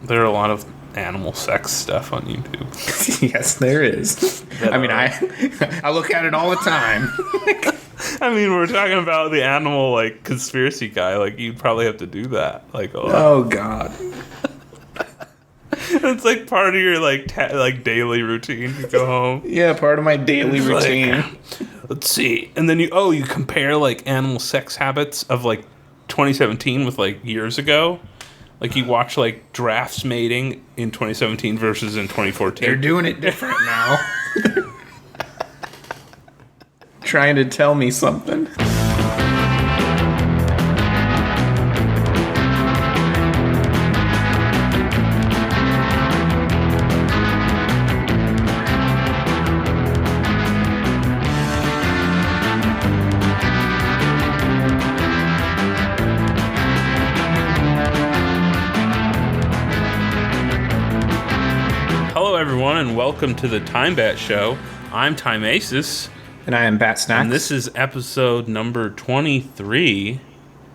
There are a lot of animal sex stuff on YouTube. Yes, there is. I mean, I look at it all the time. I mean, we're talking about the animal, like, conspiracy guy. Like, you'd probably have to do that. Like, oh God. It's like part of your, like, daily routine. You go home. Yeah, part of my daily routine. Let's see. And then you compare, like, animal sex habits of, like, 2017 with, like, years ago. Like, you watch, like, giraffes mating in 2017 versus in 2014. They're doing it different now. Trying to tell me something. And welcome to the TIMEBAT show. I'm Time Aces. And I am Bat Snacks. And this is episode number 23.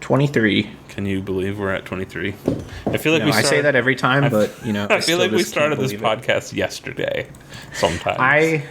23. Can you believe we're at 23? I feel like I say that every time, but, I feel like we started this podcast yesterday sometimes.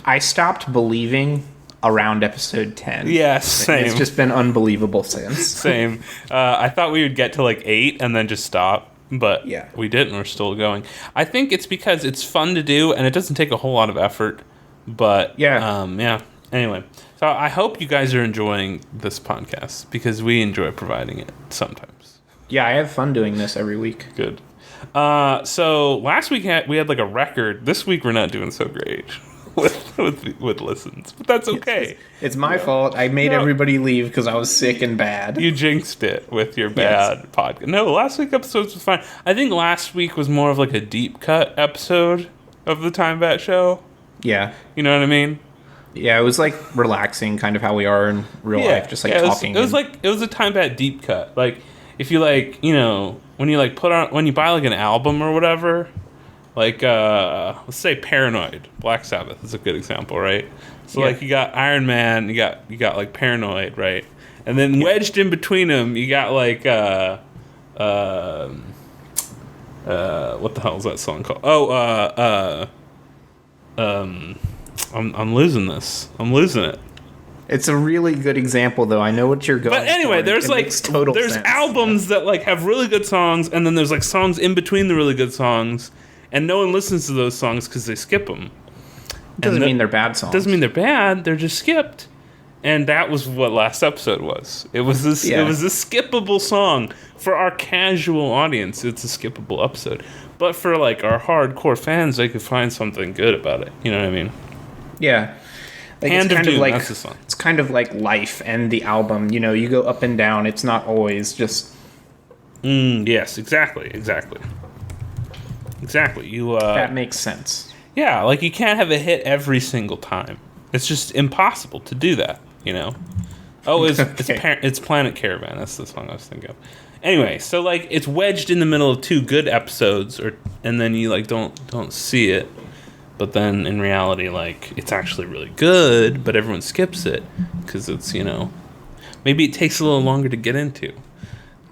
I stopped believing around episode 10. Yes, same. It's just been unbelievable since. Same. I thought we would get to like 8 and then just stop. But yeah, we didn't. We're still going. I think it's because it's fun to do, and it doesn't take a whole lot of effort. But, yeah. Anyway, so I hope you guys are enjoying this podcast, because we enjoy providing it sometimes. Yeah, I have fun doing this every week. Good. So last week we had like a record. This week we're not doing so great with listens, but that's okay. It's my fault. I made everybody leave because I was sick and bad. You jinxed it with your bad podcast. No, last week's episodes was fine. I think last week was more of like a deep cut episode of the TIMEBAT show. Yeah. You know what I mean? Yeah, it was like relaxing, kind of how we are in real life, just like talking. It was a TIMEBAT deep cut. Like if you like, you know, when you like when you buy like an album or whatever. Like, let's say Paranoid, Black Sabbath is a good example, right? So, like, you got Iron Man, you got like Paranoid, right? And then wedged in between them, you got like, what the hell is that song called? I'm losing this. I'm losing it. It's a really good example, though. I know what you're going. But anyway, there's sense. Albums that like have really good songs, and then there's like songs in between the really good songs. And no one listens to those songs because they skip them. Doesn't mean they're bad songs. Doesn't mean they're bad. They're just skipped. And that was what last episode was. It was this. Yeah. It was a skippable song for our casual audience. It's a skippable episode. But for like our hardcore fans, they could find something good about it. You know what I mean? Yeah. Like Hand of Doom. That's the song. It's kind of like life and the album. You know, you go up and down. It's not always just. Yes. Exactly. That makes sense. Yeah, like you can't have a hit every single time. It's just impossible to do that, you know? Oh, it's Planet Caravan. That's the song I was thinking of. Anyway, so like it's wedged in the middle of two good episodes, and then you like don't see it. But then in reality, like it's actually really good, but everyone skips it because it's, you know, maybe it takes a little longer to get into.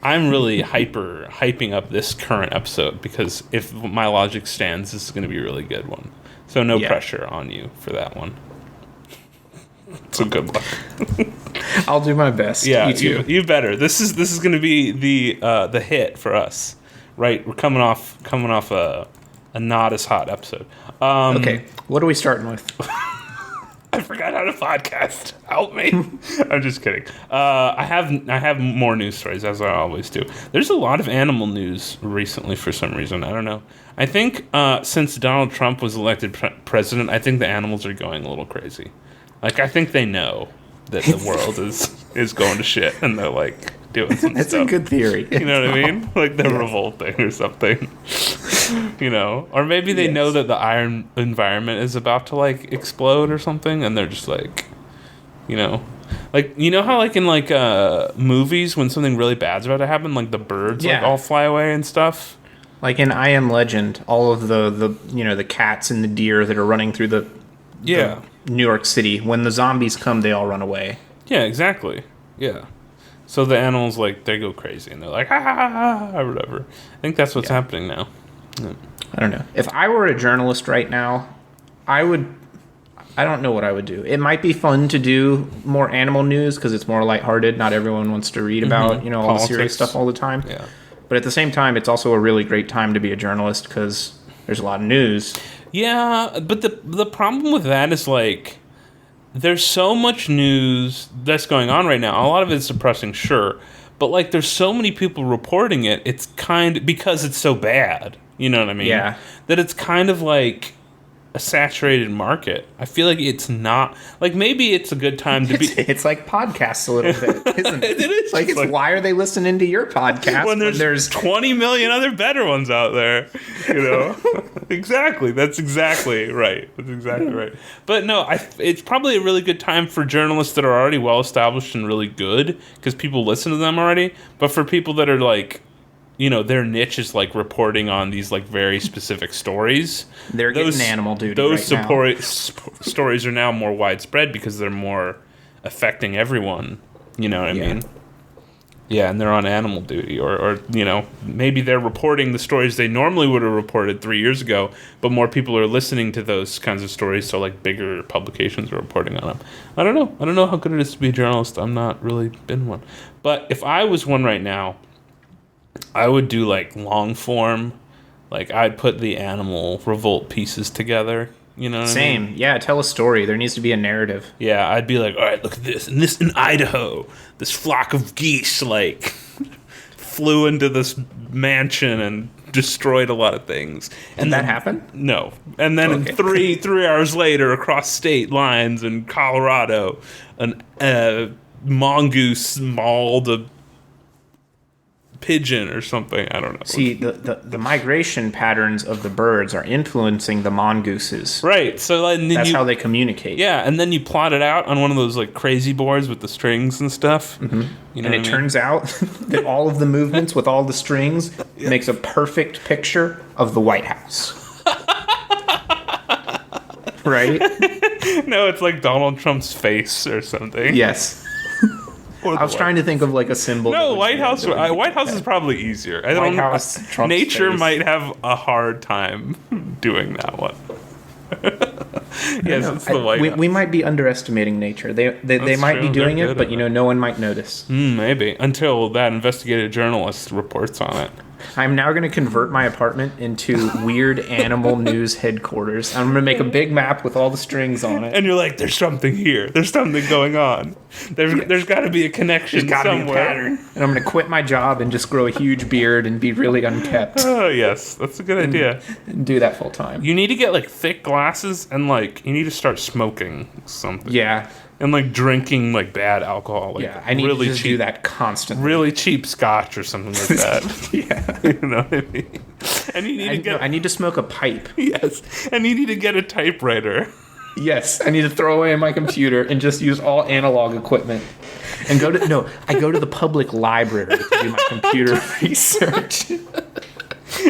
I'm really hyping up this current episode because if my logic stands, this is going to be a really good one. So no pressure on you for that one. So good luck. I'll do my best. Yeah, you better. This is going to be the hit for us, right? We're coming off a not as hot episode. Okay, what are we starting with? I forgot how to podcast. Help me. I'm just kidding. I have more news stories, as I always do. There's a lot of animal news recently for some reason. I don't know. I think since Donald Trump was elected president, I think the animals are going a little crazy. Like, I think they know that the world is going to shit, and they're, like, doing some That's stuff. a good theory. You know what I mean? Like, they're revolting or something. You know? Or maybe they know that the iron environment is about to, like, explode or something, and they're just, like, you know? Like, you know how, like, in, like, movies, when something really bad's about to happen, like, the birds, like, all fly away and stuff? Like in I Am Legend, all of the you know, the cats and the deer that are running through the New York City, when the zombies come, they all run away. Yeah, exactly. Yeah. So the animals, like, they go crazy, and they're like, ha, ha, ha, ha, or whatever. I think that's what's happening now. I don't know. If I were a journalist right now, I don't know what I would do. It might be fun to do more animal news because it's more lighthearted. Not everyone wants to read about, all Politics. the serious stuff all the time. Yeah. But at the same time, it's also a really great time to be a journalist because there's a lot of news. Yeah, but the problem with that is, like, there's so much news that's going on right now. A lot of it's depressing, sure. But, like, there's so many people reporting it, it's because it's so bad. You know what I mean? Yeah. That it's kind of like a saturated market. I feel like it's not, like, maybe it's a good time to be. It's like podcasts a little bit, isn't it? It is. Like, why are they listening to your podcast when there's 20 million other better ones out there, Exactly. That's exactly right. But no, it's probably a really good time for journalists that are already well established and really good because people listen to them already. But for people that are like, their niche is like reporting on these like very specific stories. They're getting animal duty. Those stories are now more widespread because they're more affecting everyone. You know what I mean? Yeah, and they're on animal duty, or maybe they're reporting the stories they normally would have reported 3 years ago, but more people are listening to those kinds of stories, so like bigger publications are reporting on them. I don't know how good it is to be a journalist. I'm not really been one. But if I was one right now, I would do like long form. Like I'd put the animal revolt pieces together. You know what I mean? Yeah, tell a story. There needs to be a narrative. Yeah, I'd be like, all right, look at this. And this in Idaho, this flock of geese like flew into this mansion and destroyed a lot of things. And that happened? No. And then three hours later, across state lines in Colorado, a mongoose mauled a pigeon or something. I don't know. See, the migration patterns of the birds are influencing the mongooses. Right. So that's how they communicate. Yeah, and then you plot it out on one of those like crazy boards with the strings and stuff. Mm-hmm. And it turns out that all of the movements with all the strings makes a perfect picture of the White House. Right? No, it's like Donald Trump's face or something. Yes. I was trying to think of like a symbol. No, White House. White House is probably easier. White House. Trump's nature face. might have a hard time doing that one. Yes, it's the White House. We might be underestimating nature. They might be doing it, but no one might notice. Maybe until that investigative journalist reports on it. I'm now going to convert my apartment into weird animal news headquarters. I'm going to make a big map with all the strings on it. And you're like, there's something here. There's something going on. There's got to be a connection somewhere. There's got to be a pattern. And I'm going to quit my job and just grow a huge beard and be really unkept. Oh, yes. That's a good idea. And do that full time. You need to get, like, thick glasses and, like, you need to start smoking something. Yeah. And, like, drinking, like, bad alcohol. Like, I need to just do that constantly. Really cheap scotch or something like that. Yeah. You know what I mean? And you need I need to smoke a pipe. Yes. And you need to get a typewriter. Yes. I need to throw away my computer and just use all analog equipment. And I go to the public library to do my computer research.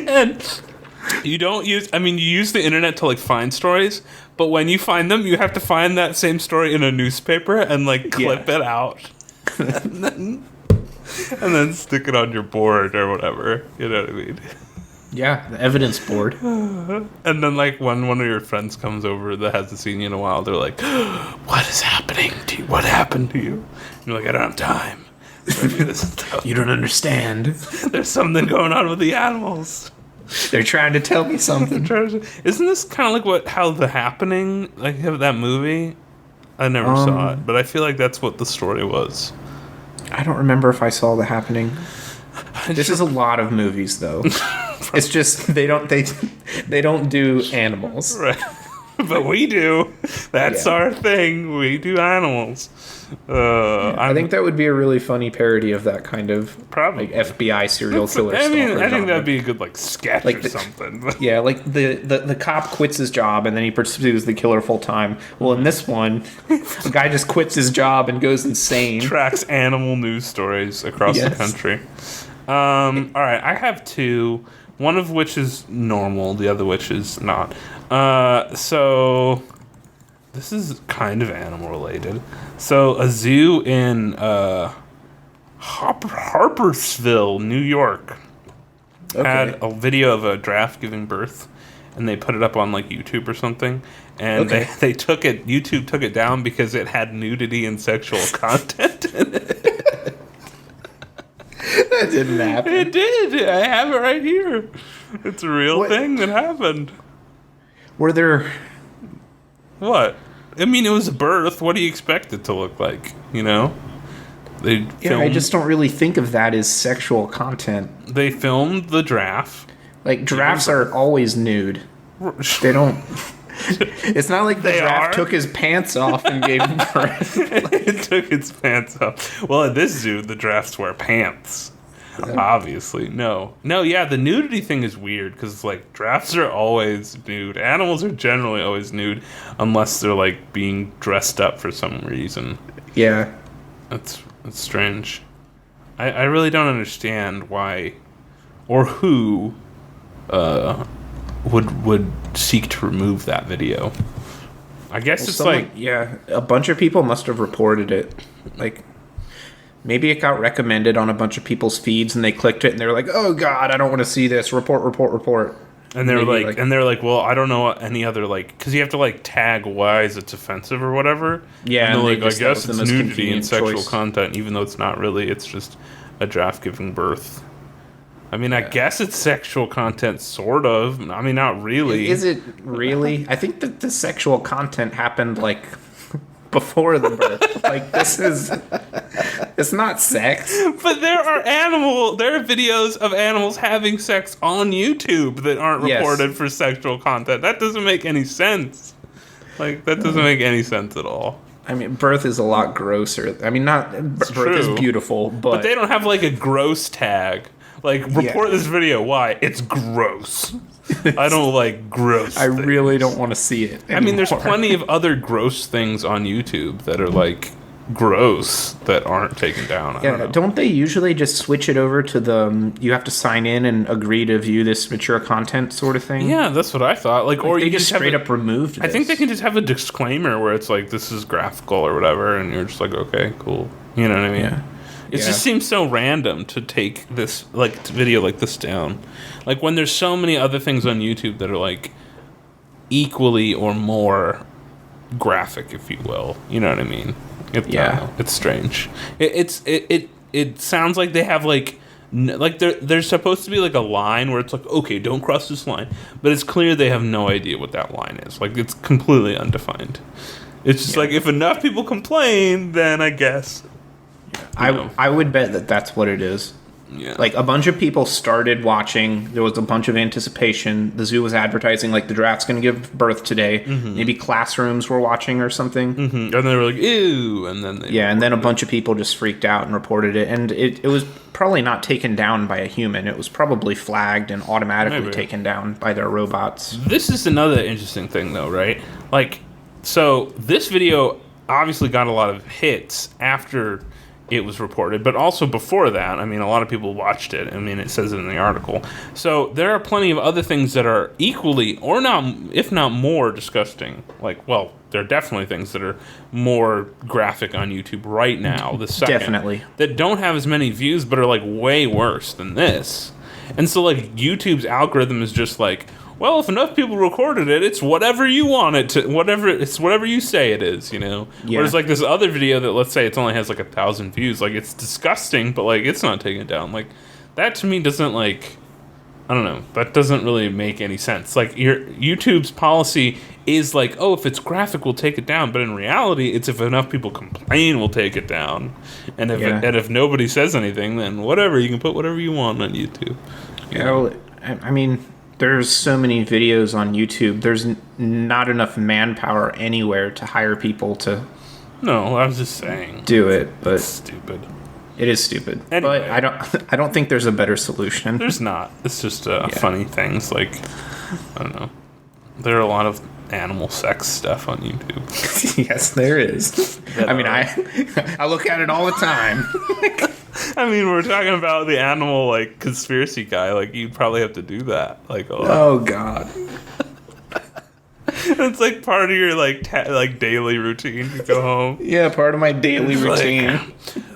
And you use the internet to, like, find stories, but when you find them, you have to find that same story in a newspaper and, like, clip it out. and then stick it on your board or whatever. You know what I mean? Yeah, the evidence board. And then, like, when one of your friends comes over that hasn't seen you in a while, they're like, what is happening to you? What happened to you? And you're like, I don't have time. You don't understand. There's something going on with the animals. They're trying to tell me something. Isn't this kind of like how The Happening, like that movie? I never saw it, but I feel like that's what the story was. I don't remember if I saw The Happening. This is a lot of movies, though. It's just they don't do animals, right? But we do. That's our thing. We do animals. I think that would be a really funny parody of that kind of probably like FBI serial killer. I think that'd be a good like sketch or something. Yeah, like the cop quits his job and then he pursues the killer full time. Well, in this one, the guy just quits his job and goes insane. Tracks animal news stories across the country. All right, I have two. One of which is normal, the other which is not. So this is kind of animal related. So a zoo in Harpersville, New York, had a video of a giraffe giving birth, and they put it up on like YouTube or something, and they took it. YouTube took it down because it had nudity and sexual content in it. That didn't happen. It did. I have it right here. It's a real thing that happened. Were there... What? I mean, it was a birth. What do you expect it to look like? You know? I just don't really think of that as sexual content. They filmed the giraffe. Like, giraffes are always nude. They don't... It's not like the giraffe took his pants off and gave birth. It took its pants off. Well, at this zoo, the giraffes wear pants. Obviously. No, yeah, the nudity thing is weird because it's like giraffes are always nude. Animals are generally always nude unless they're like being dressed up for some reason. Yeah. That's strange. I really don't understand why or who would seek to remove that video. I guess a bunch of people must have reported it. Like, maybe it got recommended on a bunch of people's feeds and they clicked it and they're like, "Oh God, I don't want to see this. Report." And they're like, "Well, I don't know any other because you have to like tag why is it's offensive or whatever." Yeah, and like, I guess it's nudity and sexual content, even though it's not really. It's just a giraffe giving birth. I mean, I guess it's sexual content, sort of. I mean, not really. Is it really? I think that the sexual content happened, like, before the birth. Like, it's not sex. But there are videos of animals having sex on YouTube that aren't reported for sexual content. That doesn't make any sense. Like, that doesn't make any sense at all. I mean, birth is a lot grosser. I mean, birth is beautiful, but they don't have, like, a gross tag. Like, report this video. Why? It's gross. I don't like gross things. Really don't want to see it anymore. I mean, there's plenty of other gross things on YouTube that are, like, gross that aren't taken down. Don't they usually just switch it over to you have to sign in and agree to view this mature content sort of thing? Yeah, that's what I thought. Like, or they just straight up removed this. I think they can just have a disclaimer where it's like, this is graphical or whatever, and you're just like, okay, cool. You know what I mean? Yeah. It just seems so random to take this video like this down. Like, when there's so many other things on YouTube that are like equally or more graphic, if you will. You know what I mean? It's strange. It sounds like they have like there's supposed to be like a line where it's like, okay, don't cross this line, but it's clear they have no idea what that line is. Like, it's completely undefined. It's just like, if enough people complain, then I guess. I would bet that that's what it is. Yeah. Like, a bunch of people started watching. There was a bunch of anticipation. The zoo was advertising, like, the giraffe's going to give birth today. Mm-hmm. Maybe classrooms were watching or something. Mm-hmm. And they were like, ew. And then and then a bunch of people just freaked out and reported it. And it was probably not taken down by a human. It was probably flagged and automatically taken down by their robots. This is another interesting thing, though, right? Like, so this video obviously got a lot of hits after it was reported, but also before that. I mean, a lot of people watched it. I mean, it says it in the article. So there are plenty of other things that are equally, or not, if not more, disgusting. Like, well, there are definitely things that are more graphic on YouTube right now, the second. Definitely. That don't have as many views, but are, like, way worse than this. And so, like, YouTube's algorithm is just like, well, if enough people recorded it, it's whatever you want it to, it's whatever you say it is, you know? Yeah. Whereas, like, this other video that, let's say, it only has, like, 1,000 views, like, it's disgusting, but, like, it's not taken down. Like, that to me doesn't, like, I don't know, that doesn't really make any sense. Like, YouTube's policy is like, oh, if it's graphic, we'll take it down. But in reality, it's if enough people complain, we'll take it down. And if nobody says anything, then whatever, you can put whatever you want on YouTube. Yeah, well, I mean, there's so many videos on YouTube. There's not enough manpower anywhere to hire people to. No, I was just saying. Do it, but it's stupid. It is stupid, anyway, but I don't think there's a better solution. There's not. It's just funny things. Like, I don't know. There are a lot of animal sex stuff on YouTube. Yes, there is. I mean, I look at it all the time. I mean, we're talking about the animal, like, conspiracy guy. Like, you'd probably have to do that. Like, a lot. Oh, God. It's like part of your, like, daily routine. You go home. Yeah, part of my daily routine. Like,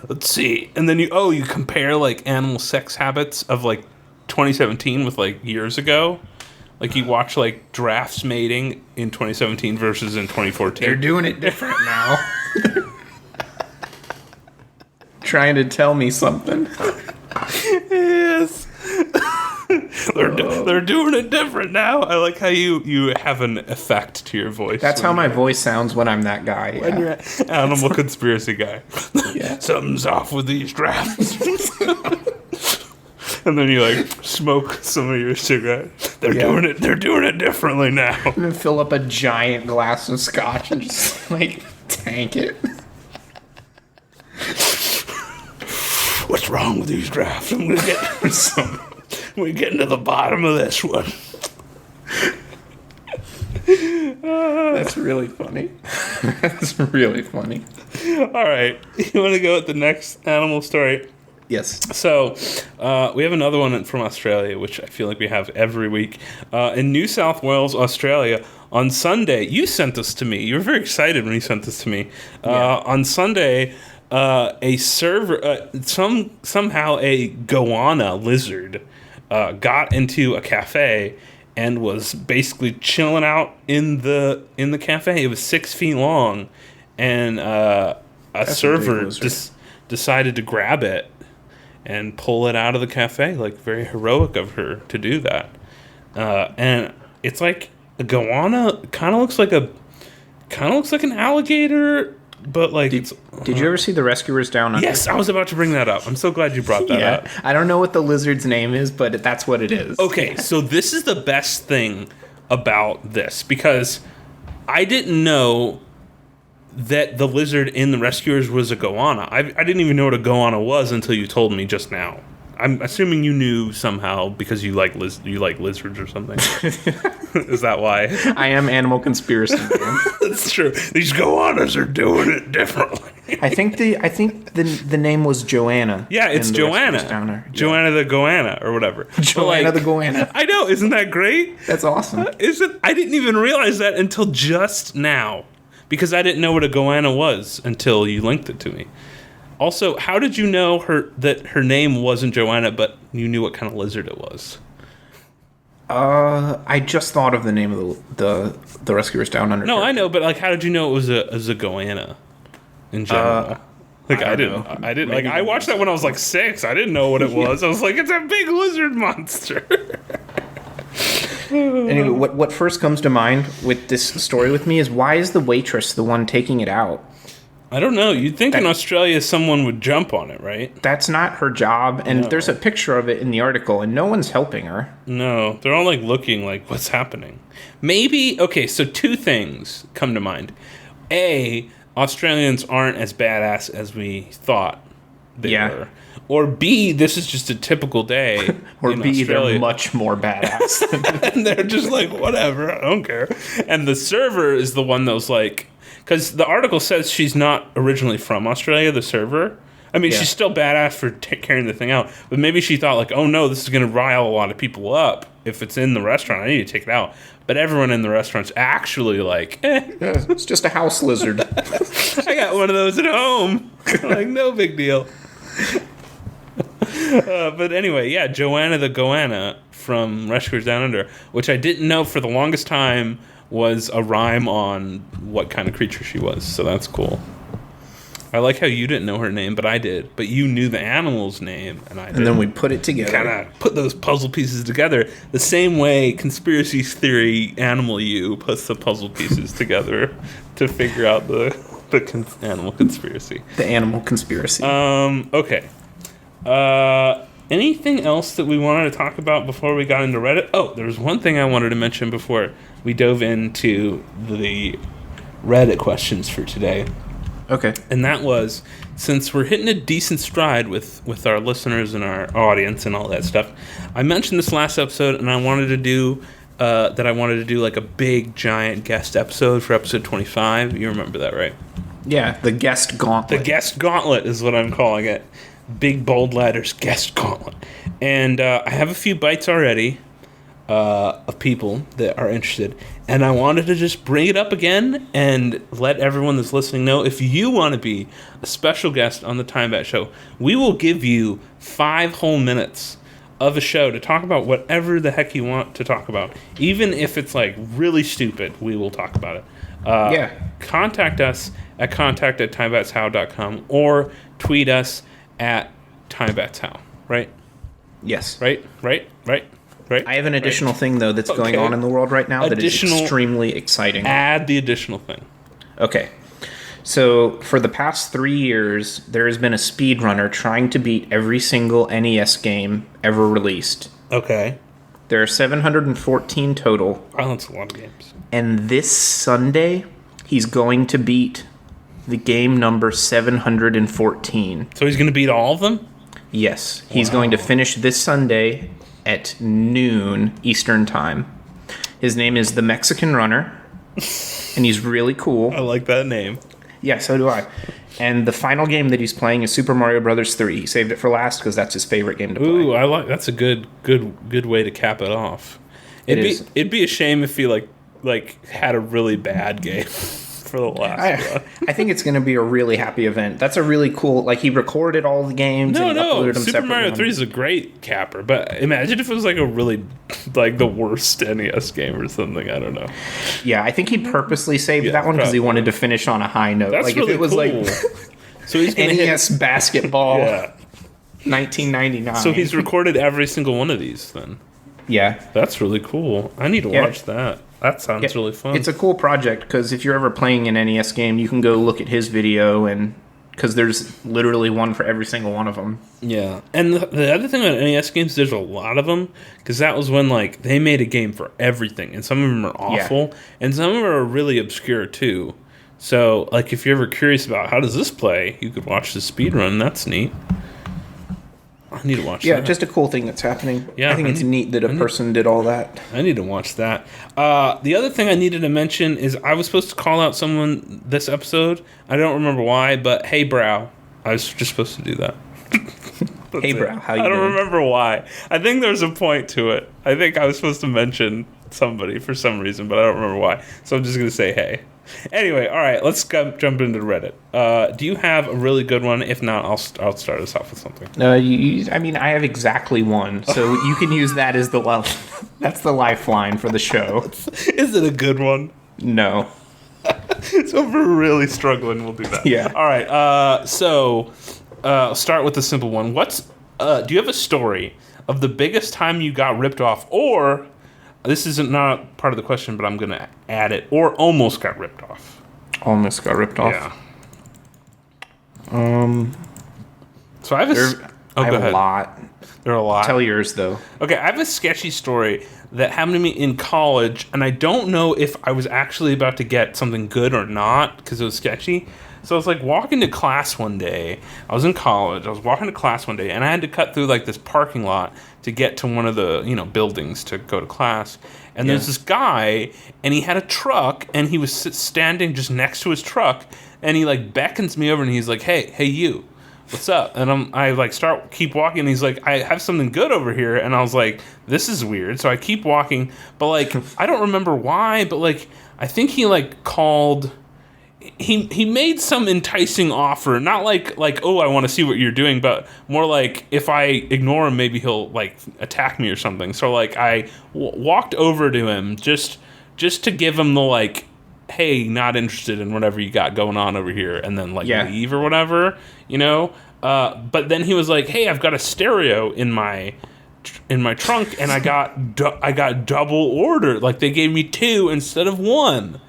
let's see. And then you compare, like, animal sex habits of, like, 2017 with like years ago. Like you watch like drafts mating in 2017 versus in 2014. They're doing it different now. Trying to tell me something. Yes. They're doing it different now. I like how you have an effect to your voice. That's how my voice sounds when I'm that guy. When you're an animal conspiracy guy. Yeah. Something's off with these drafts. And then you like smoke some of your cigarette. They're doing it differently now. I'm gonna fill up a giant glass of scotch and just like tank it. What's wrong with these drafts? I'm gonna get into the bottom of this one. That's really funny. That's really funny. All right, you want to go with the next animal story? Yes. So, we have another one from Australia, which I feel like we have every week. In New South Wales, Australia, on Sunday, you sent this to me. You were very excited when you sent this to me. On Sunday, a server, somehow a goanna lizard, got into a cafe and was basically chilling out in the cafe. It was 6 feet long, and a server decided to grab it and pull it out of the cafe. Like, very heroic of her to do that. And it's like a goanna kind of looks like an alligator, but like did you ever see The Rescuers Down Under? Yes, I was about to bring that up. I'm so glad you brought that up. I don't know what the lizard's name is, but that's what it is. Okay, so this is the best thing about this, because I didn't know that the lizard in The Rescuers was a goanna. I didn't even know what a goanna was until you told me just now. I'm assuming you knew somehow because you like lizards or something. Is that why? I am animal conspiracy man. That's true. These goannas are doing it differently. I think the name was Joanna. Yeah, it's Joanna. Joanna the goanna or whatever. Joanna the goanna. I know, isn't that great? That's awesome. I didn't even realize that until just now, because I didn't know what a goanna was until you linked it to me. Also, how did you know that her name wasn't Joanna, but you knew what kind of lizard it was? I just thought of the name of the Rescuers Down Under. No, I know, but like, how did you know it was a goanna in general? I didn't. Like, I watched that when I was like 6. I didn't know what it was. I was like, it's a big lizard monster. Anyway, what first comes to mind with this story with me is, why is the waitress the one taking it out? I don't know. You'd think in Australia someone would jump on it, right? That's not her job, and there's a picture of it in the article, and no one's helping her. No, they're all like looking like, what's happening? Maybe, okay, so 2 things come to mind. A, Australians aren't as badass as we thought they were. Or B, this is just a typical day. Or B, Australia. they're much more badass. And they're just like, whatever, I don't care. And the server is the one that was like, because the article says she's not originally from Australia, the server. I mean, she's still badass for carrying the thing out. But maybe she thought, like, oh, no, this is going to rile a lot of people up. If it's in the restaurant, I need to take it out. But everyone in the restaurant's actually like, it's just a house lizard. I got one of those at home. Like, no big deal. But anyway, yeah, Joanna the goanna from Rescuers Down Under, which I didn't know for the longest time was a rhyme on what kind of creature she was. So that's cool. I like how you didn't know her name, but I did. But you knew the animal's name, and I didn't. And then we put it together. Kind of put those puzzle pieces together the same way conspiracy theory animal you puts the puzzle pieces together to figure out the animal conspiracy. The animal conspiracy. Okay. Anything else that we wanted to talk about before we got into Reddit? Oh, there was one thing I wanted to mention before we dove into the Reddit questions for today. Okay. And that was, since we're hitting a decent stride with our listeners and our audience and all that stuff, I mentioned this last episode, and I wanted to do like a big, giant guest episode for episode 25. You remember that, right? Yeah, the guest gauntlet. The guest gauntlet is what I'm calling it. Big, bold letters, guest gauntlet. And I have a few bites already of people that are interested. And I wanted to just bring it up again and let everyone that's listening know, if you want to be a special guest on the TimeBat Show, we will give you 5 whole minutes of a show to talk about whatever the heck you want to talk about. Even if it's like really stupid, we will talk about it. Contact us at contact@timebatshow.com or tweet us at timebatshow. Right? Yes. Right? I have an additional thing, though, that's going on in the world right now that is extremely exciting. Add the additional thing. Okay. So, for the past 3 years, there has been a speedrunner trying to beat every single NES game ever released. Okay. There are 714 total. Oh, that's a lot of games. And this Sunday, he's going to beat the game number 714. So he's going to beat all of them? Yes. He's going to finish this Sunday at noon Eastern Time. His name is the Mexican Runner, and he's really cool. I like that name. Yeah, so do I. And the final game that he's playing is Super Mario Brothers 3. He saved it for last because that's his favorite game to play. Ooh, I like that's a good way to cap it off. It'd be a shame if he like had a really bad game for the last one. I think it's going to be a really happy event. That's a really cool. Like, he recorded all the games. and uploaded them Super Mario 3 is a great capper, but imagine if it was like a really like the worst NES game or something. I don't know. Yeah, I think he purposely saved that one because he wanted to finish on a high note. That's like really if it was cool. like So he's gonna NES basketball, Yeah. 1999. So he's recorded every single one of these then. Yeah. That's really cool. I need to watch that. That sounds really fun. It's a cool project because if you're ever playing an NES game, you can go look at his video, and because there's literally one for every single one of them. Yeah. And the other thing about NES games, there's a lot of them because that was when like they made a game for everything, and some of them are awful, and some of them are really obscure too. So like if you're ever curious about how does this play, you could watch the speedrun. That's neat. I need to watch that. Yeah, just a cool thing that's happening. Yeah, I think it's neat that a person did all that. I need to watch that. The other thing I needed to mention is I was supposed to call out someone this episode. I don't remember why, but hey, Brow. I was just supposed to do that. Hey, Brow, how you doing? I don't remember why. I think there's a point to it. I think I was supposed to mention somebody for some reason, but I don't remember why. So I'm just going to say hey. Anyway, all right, let's jump into Reddit. Do you have a really good one? If not, I'll start us off with something. I mean, I have exactly one, so you can use that as that's the lifeline for the show. Is it a good one? No. So if we're really struggling, we'll do that. Yeah. All right. So I'll start with the simple one. Do you have a story of the biggest time you got ripped off, or this isn't not part of the question, but I'm going to add it, or almost got ripped off? Almost got ripped off. Yeah. So I have I have a lot. There are a lot. Tell yours, though. Okay, I have a sketchy story that happened to me in college, and I don't know if I was actually about to get something good or not because it was sketchy. So I was like walking to class one day. I was in college. I was walking to class one day, and I had to cut through like this parking lot to get to one of the buildings to go to class. And there's this guy, and he had a truck, and he was standing just next to his truck, and he like beckons me over, and he's like, "Hey, you, what's up?" And I like keep walking, and he's like, "I have something good over here," and I was like, "This is weird." So I keep walking, but like I don't remember why, but like I think he like called. He made some enticing offer, not like oh, I want to see what you're doing, but more like if I ignore him, maybe he'll like attack me or something. So like I walked over to him just to give him the like, hey, not interested in whatever you got going on over here, and then like leave or whatever, But then he was like, hey, I've got a stereo in my trunk, and I got double ordered. Like they gave me 2 instead of 1.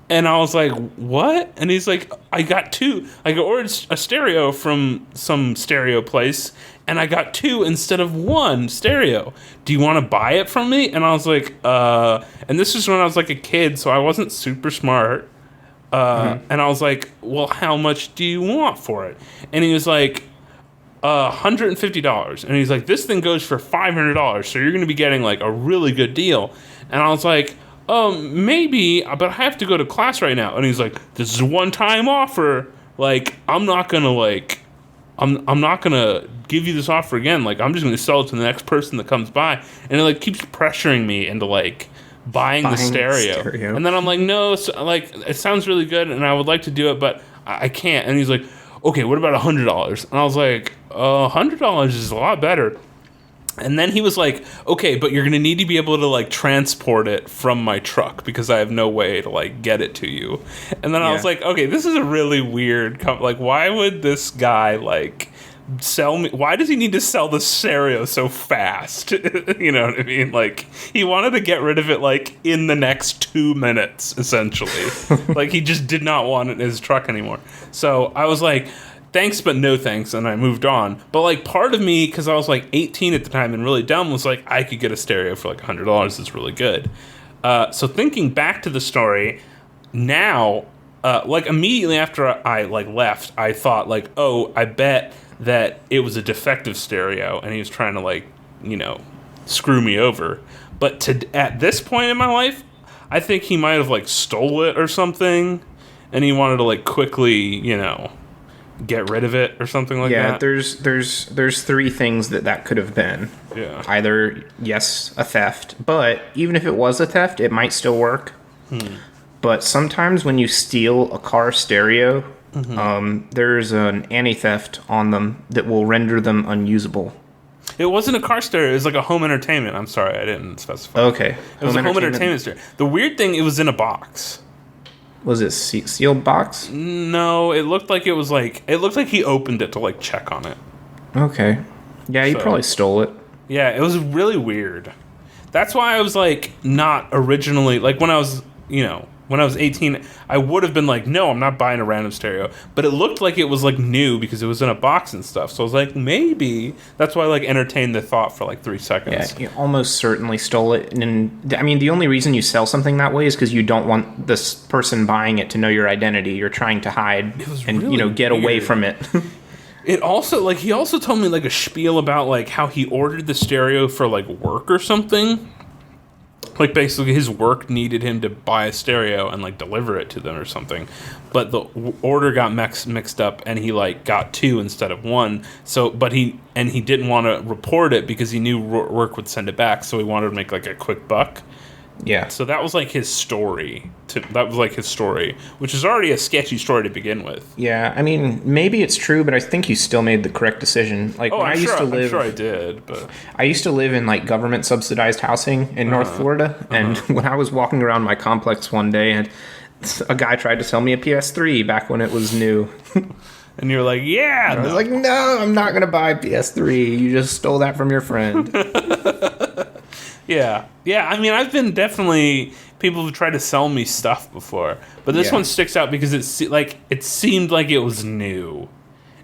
And I was like, what? And he's like, I got 2. I ordered a stereo from some stereo place, and I got 2 instead of 1 stereo. Do you want to buy it from me? And I was like, and this was when I was like a kid, so I wasn't super smart. And I was like, well, how much do you want for it? And he was like, $150. And he's like, this thing goes for $500, so you're going to be getting like a really good deal. And I was like, maybe, but I have to go to class right now. And he's like, this is a one-time offer. Like, I'm not gonna give you this offer again. Like, I'm just gonna sell it to the next person that comes by. And it like keeps pressuring me into like buying the stereo. And then I'm like, no, like it sounds really good, and I would like to do it, but I can't. And he's like, okay, what about $100? And I was like, $100 is a lot better. And then he was like, okay, but you're going to need to be able to, like, transport it from my truck because I have no way to, like, get it to you. And then I was like, okay, this is a really weird, like, why would this guy, like, sell me? Why does he need to sell the stereo so fast? You know what I mean? Like, he wanted to get rid of it, like, in the next 2 minutes, essentially. Like, he just did not want it in his truck anymore. So I was like, thanks, but no thanks, and I moved on. But, like, part of me, because I was, like, 18 at the time and really dumb, was like, I could get a stereo for, like, $100. It's really good. So thinking back to the story, now, like, immediately after I, like, left, I thought, like, oh, I bet that it was a defective stereo, and he was trying to, like, you know, screw me over. But at this point in my life, I think he might have, like, stole it or something, and he wanted to, like, quickly, you know, get rid of it or something like that. Yeah, there's three things that could have been. Yeah. Either, yes, a theft, but even if it was a theft, it might still work. But sometimes when you steal a car stereo, there's an anti-theft on them that will render them unusable. It wasn't a car stereo. It was like a home entertainment. I'm sorry, I didn't specify. Okay. It was a home entertainment stereo. The weird thing, it was in a box. Was it sealed box? No, it looked like it was like... It looked like he opened it to, like, check on it. Okay. Yeah, he probably stole it. Yeah, it was really weird. That's why I was, like, not originally... Like, when I was, you know... When I was 18, I would have been like, no, I'm not buying a random stereo. But it looked like it was, like, new because it was in a box and stuff. So I was like, maybe. That's why I, like, entertained the thought for, like, 3 seconds. Yeah, you almost certainly stole it. And, I mean, the only reason you sell something that way is because you don't want this person buying it to know your identity. You're trying to hide and, really you know, get away from it. It also, like, he also told me, like, a spiel about, like, how he ordered the stereo for, like, work or something. Like, basically, his work needed him to buy a stereo and, like, deliver it to them or something. But the order got mixed up, and he, like, got 2 instead of 1. So, but he didn't want to report it because he knew work would send it back, so he wanted to make, like, a quick buck. Yeah. So that was, like, his story. Which is already a sketchy story to begin with. Yeah, I mean, maybe it's true, but I think you still made the correct decision. Like, when I'm sure I did, but... I used to live in, like, government-subsidized housing in North Florida, and when I was walking around my complex one day, and a guy tried to sell me a PS3 back when it was new. And you're like, yeah! I was like, no, I'm not going to buy a PS3. You just stole that from your friend. Yeah. Yeah, I mean, I've been definitely... People have tried to sell me stuff before. But this one sticks out because it seemed like it was new.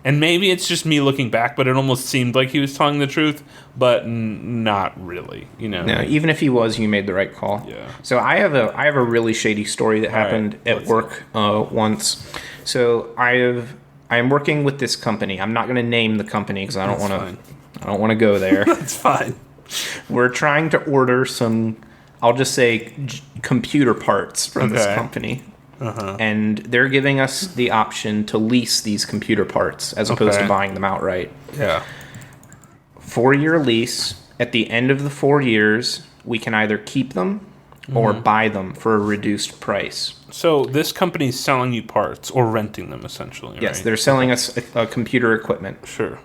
And maybe it's just me looking back, but it almost seemed like he was telling the truth. But not really, you know? No, even if he was, you made the right call. Yeah. So I have a really shady story that happened at work once. So I am working with this company. I'm not going to name the company because I don't want to go there. It's fine. We're trying to order some, I'll just say, computer parts from this company. And they're giving us the option to lease these computer parts as opposed to buying them outright. Yeah. 4-year lease. At the end of the 4 years, we can either keep them or buy them for a reduced price. So this company's selling you parts or renting them, essentially, Yes, right? they're selling us computer equipment. Sure.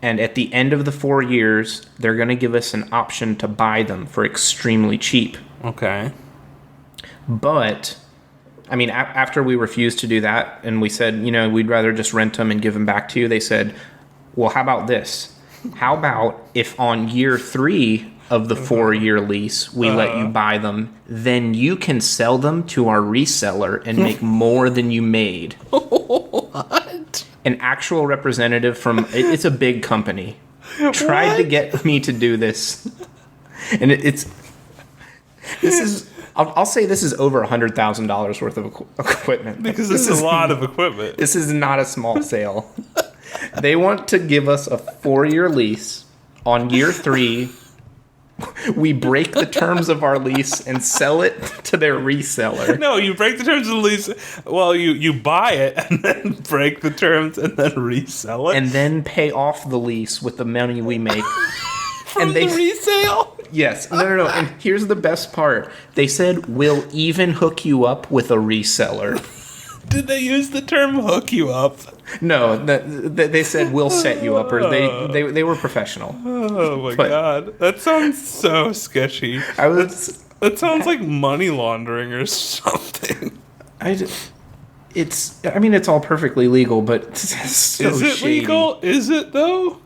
And at the end of the 4 years, they're going to give us an option to buy them for extremely cheap. Okay. But, I mean, after we refused to do that, and we said, you know, we'd rather just rent them and give them back to you, they said, well, how about this? How about if on year 3 of the 4-year lease, we let you buy them, then you can sell them to our reseller and make more than you made. What? An actual representative from, it's a big company, tried to get me to do this. And I'll say this is over $100,000 worth of equipment. Because this is a lot of equipment. This is not a small sale. They want to give us a 4-year lease. On year 3, we break the terms of our lease and sell it to their reseller. No, you break the terms of the lease. Well, you buy it and then break the terms and then resell it. And then pay off the lease with the money we make. From the resale? Yes. No. And here's the best part. They said, we'll even hook you up with a reseller. Did they use the term hook you up? No, they said we'll set you up, or they were professional. Oh my god, that sounds so sketchy. That sounds like money laundering or something. It's all perfectly legal, but it's so is it shady. legal? Is it though?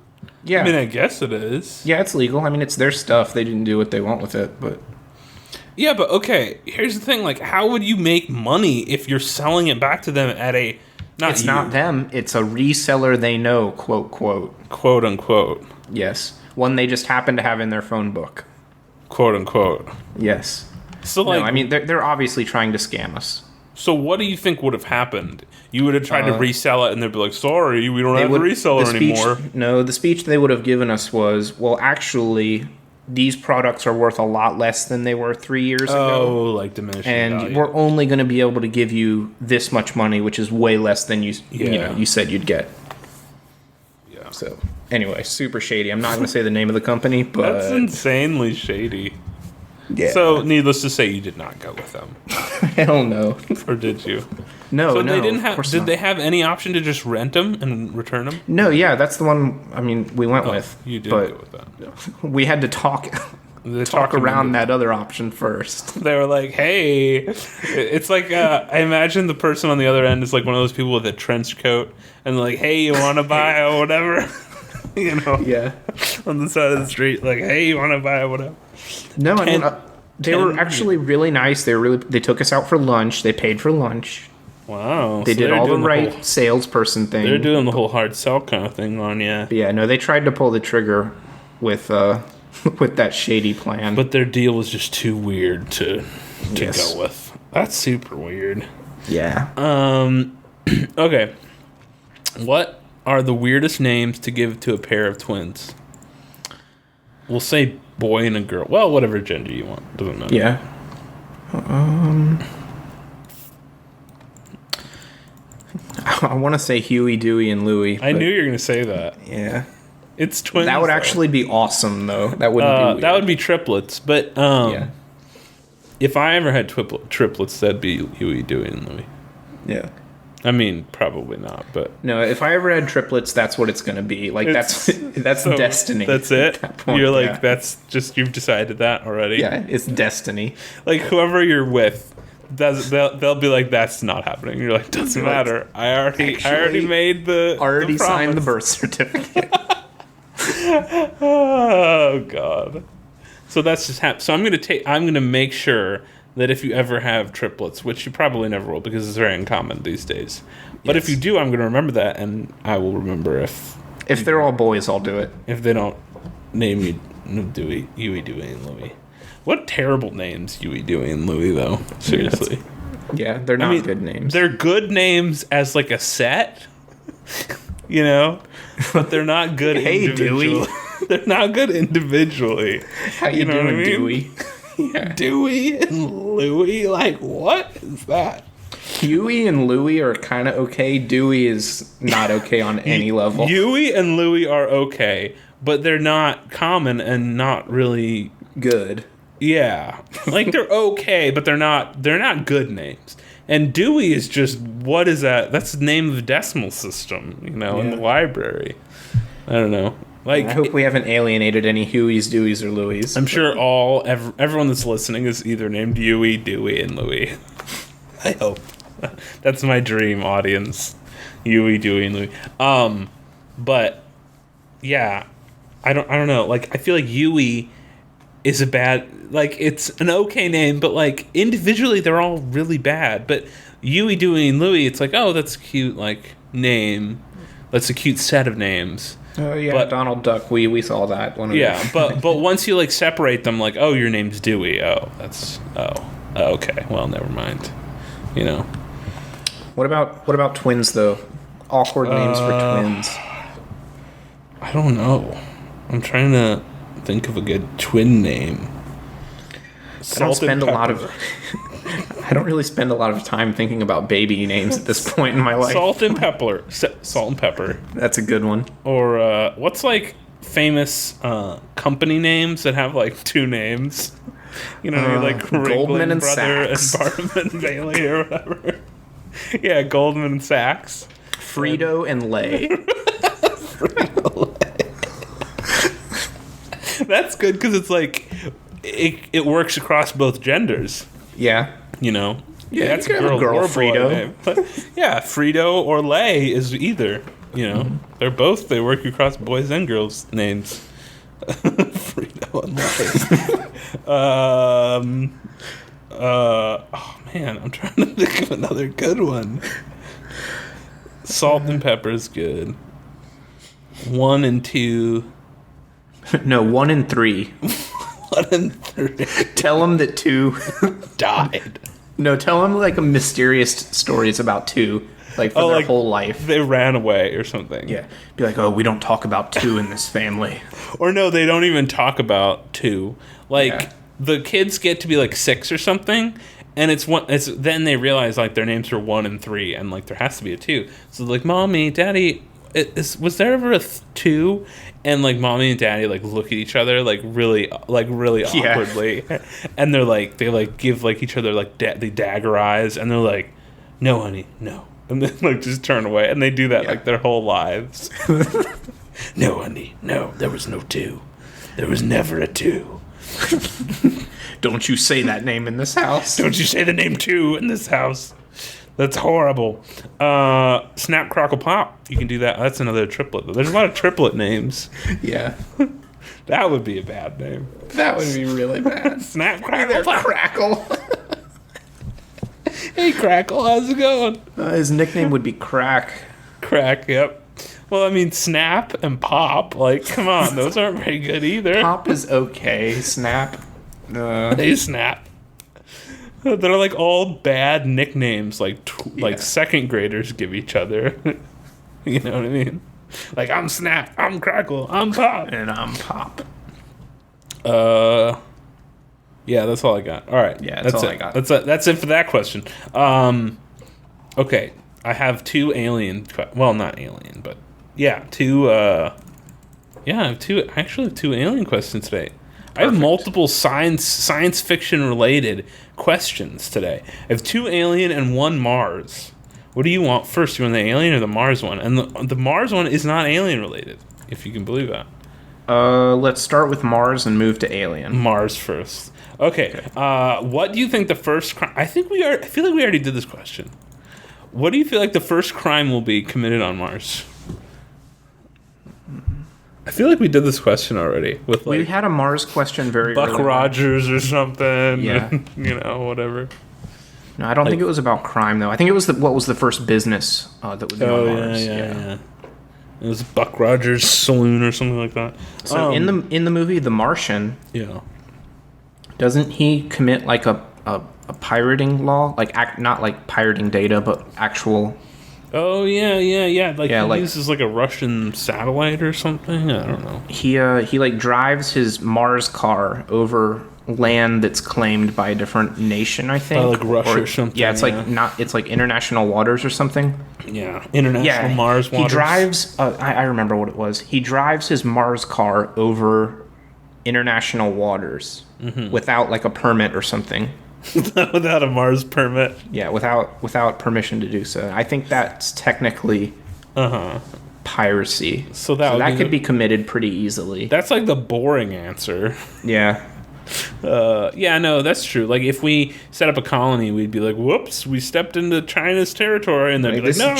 Yeah. I mean, I guess it is. Yeah, it's legal. I mean, it's their stuff. They didn't do what they want with it, but... Yeah, but okay, here's the thing. Like, how would you make money if you're selling it back to them at a... It's not them. It's a reseller they know, quote, quote. Quote, unquote. Yes. One they just happen to have in their phone book. Quote, unquote. Yes. So, like... No, I mean, they're obviously trying to scam us. So what do you think would have happened? You would have tried to resell it, and they'd be like, sorry, we don't have a reseller anymore. No, the speech they would have given us was, well, actually, these products are worth a lot less than they were 3 years ago. Oh, like diminishing value. And we're only going to be able to give you this much money, which is way less than you said you'd get. Yeah. So, anyway, super shady. I'm not going to say the name of the company, but... That's insanely shady. Yeah. So, needless to say, you did not go with them. Hell no. Or did you? No, so no. They didn't have. Of course did not. they have any option to just rent them and return them? No, yeah, that's the one. I mean, we went with. You did but go with that. Yeah. We had to talk around that other option first. They were like, "Hey," it's like I imagine the person on the other end is like one of those people with a trench coat, and like, "Hey, you want to buy or whatever?" You know? Yeah. On the side of the street, like, "Hey, you want to buy whatever?" No, I mean, they were actually really nice. They took us out for lunch. They paid for lunch. Wow. They did all the right salesperson thing. They're doing the whole hard sell kind of thing on you. But yeah, no, they tried to pull the trigger with with that shady plan. But their deal was just too weird to go with. That's super weird. Yeah. Okay. What are the weirdest names to give to a pair of twins? We'll say boy and a girl. Well, whatever gender you want. Doesn't matter. Yeah. I want to say Huey, Dewey, and Louie. I knew you were going to say that. Yeah. It's twins. That would actually be awesome, though. That wouldn't be weird. That would be triplets. But yeah. If I ever had triplets, that'd be Huey, Dewey, and Louie. Yeah. I mean, probably not, but... No, if I ever had triplets, that's what it's going to be. Like, that's so destiny. That's it? That point, you're like, that's just... You've decided that already? Yeah, it's destiny. Like, whoever you're with... They'll be like, that's not happening. You're like, doesn't matter. I already made the signed the birth certificate. Oh god. So that's just so I'm gonna make sure that if you ever have triplets, which you probably never will because it's very uncommon these days, but if you do, I'm gonna remember that, and I will remember if they're all boys, I'll do it. If they don't name you Huey, Dewey, and Louie. What terrible names, Huey, Dewey, and Louie, though. Seriously. Yeah, they're not good names. They're good names as like a set, you know, but they're not good individually. Dewey. They're not good individually. How you know doing, what I mean? Dewey? Yeah. Dewey and Louie, like what is that? Huey and Louie are kind of okay. Dewey is not okay on any level. Huey and Louie are okay, but they're not common and not really good. Yeah, like they're okay, but they're not good names. And Dewey is just, what is that? That's the name of the decimal system, you know, in the library. I don't know. Like, I hope we haven't alienated any Hueys, Deweys, or Louies. I'm sure everyone that's listening is either named Huey, Dewey, and Louie. I hope. That's my dream audience. Huey, Dewey, and Louie. But yeah, I don't know. Like, I feel like Huey is a bad, like, it's an okay name, but like individually they're all really bad. But Huey, Dewey, and Louie, it's like, oh, that's a cute, like, name. That's a cute set of names. Oh yeah, but Donald Duck. We saw that one. But once you like separate them, like, oh, your name's Dewey. Oh, that's okay. Well, never mind. You know. What about twins though? Awkward names for twins. I don't know. I'm trying to think of a good twin name. I don't really spend a lot of time thinking about baby names at this point in my life. Salt and pepper. That's a good one. Or what's like famous company names that have like two names? You know, like Goldman Ringling and Brother Sachs. and Barnum and Bailey or whatever. Yeah, Goldman Sachs. Frito and Lay. That's good because it's like it works across both genders. Yeah. You know. Yeah, that's you could have a girl or boy Frito. name. But, yeah, Frito or Lay is either. You know, they work across boys and girls' names. Frito and Lay. Oh man, I'm trying to think of another good one. Salt and pepper is good. 1 and 2. No, 1 and 3. 1 and 3. Tell them that 2 died. No, tell them like a mysterious stories about 2, like for their whole life. They ran away or something. Yeah, be like, oh, we don't talk about 2 in this family. Or no, they don't even talk about 2. Like the kids get to be like 6 or something, and it's then they realize like their names are 1 and 3, and like there has to be a 2. So like, mommy, daddy, was there ever a 2? And like mommy and daddy like look at each other like really awkwardly, and they give like each other like the dagger eyes, and they're like, no honey, no, and then like just turn away, and they do that like their whole lives. No honey, no, there was no 2, there was never a 2. Don't you say that name in this house. Don't you say the name 2 in this house. That's horrible. Snap, Crackle, Pop. You can do that. That's another triplet. There's a lot of triplet names. Yeah. That would be a bad name. That would be really bad. Snap, Crackle, Pop. Crackle. Hey, Crackle, how's it going? His nickname would be Crack. Crack, yep. Well, I mean, Snap and Pop. Like, come on. Those aren't very good either. Pop is okay. Snap. They Snap. They're like all bad nicknames, like second graders give each other. You know what I mean? Like, I'm Snap, I'm Crackle, I'm Pop, and I'm Pop. Yeah, that's all I got. All right, yeah, that's all I got. That's it for that question. Okay, I have 2 alien. Well, not alien, but yeah, 2. Yeah, I have 2. Actually, 2 alien questions today. Perfect. I have multiple science fiction related questions today. I have 2 alien and 1 Mars. What do you want first? You want the alien or the Mars one? And the Mars one is not alien related, if you can believe that. Let's start with Mars and move to alien. Mars first. Okay. What do you think the first crime? I feel like we already did this question. What do you feel like the first crime will be committed on Mars? I feel like we did this question already. We had a Mars question very Buck Rogers or something. Yeah. You know, whatever. No, I don't think it was about crime, though. I think it was what was the first business that would be on Mars. Yeah. It was Buck Rogers Saloon or something like that. So in the movie The Martian, doesn't he commit like a pirating law? Like not like pirating data, but actual... Oh, yeah. Like, he uses, like, a Russian satellite or something? I don't know. He like, drives his Mars car over land that's claimed by a different nation, I think. Like Russia or something. Yeah, it's like international waters or something. Yeah, international Mars waters. He drives... I remember what it was. He drives his Mars car over international waters without, like, a permit or something. Without a Mars permit. Yeah, without permission to do so. I think that's technically piracy. So that could be committed pretty easily. That's like the boring answer. Yeah. Yeah, no, that's true. Like, if we set up a colony, we'd be like, whoops, we stepped into China's territory, and they'd be like, no.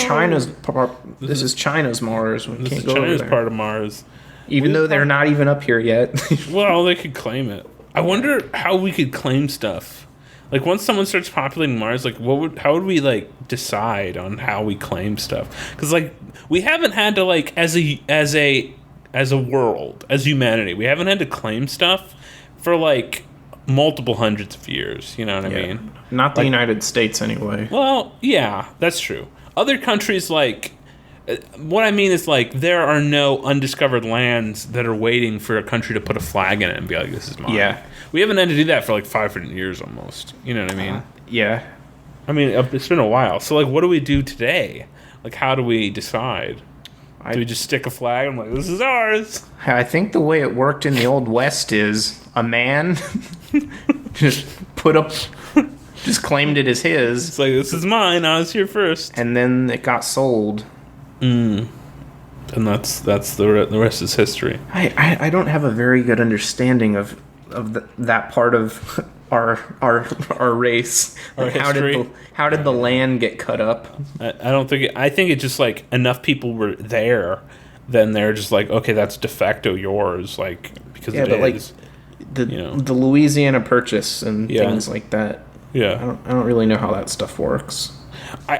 This is China's Mars. We can't go China's over there. Part of Mars. Even though they're not even up here yet. Well, they could claim it. I wonder how we could claim stuff. Like, once someone starts populating Mars, like, how would we, like, decide on how we claim stuff? Because, like, we haven't had to, like, as a world, as humanity, we haven't had to claim stuff for, like, multiple hundreds of years. You know what I mean? Not the United States, anyway. Well, yeah, that's true. Other countries, like... What I mean is, like, there are no undiscovered lands that are waiting for a country to put a flag in it and be like, this is mine. Yeah. We haven't had to do that for, like, 500 years almost. You know what I mean? Yeah. I mean, it's been a while. So, like, what do we do today? Like, how do we decide? Do we just stick a flag and, like, this is ours? I think the way it worked in the Old West is a man just put up Just claimed it as his. It's like, this is mine. I was here first. And then it got sold. And that's the rest is history. I don't have a very good understanding of that part of our race. Our history. How did the land get cut up? I don't think I think it just like enough people were there, then they're just like, okay, that's de facto yours, like, because it is. The Louisiana Purchase and things like that. Yeah. I don't really know how that stuff works.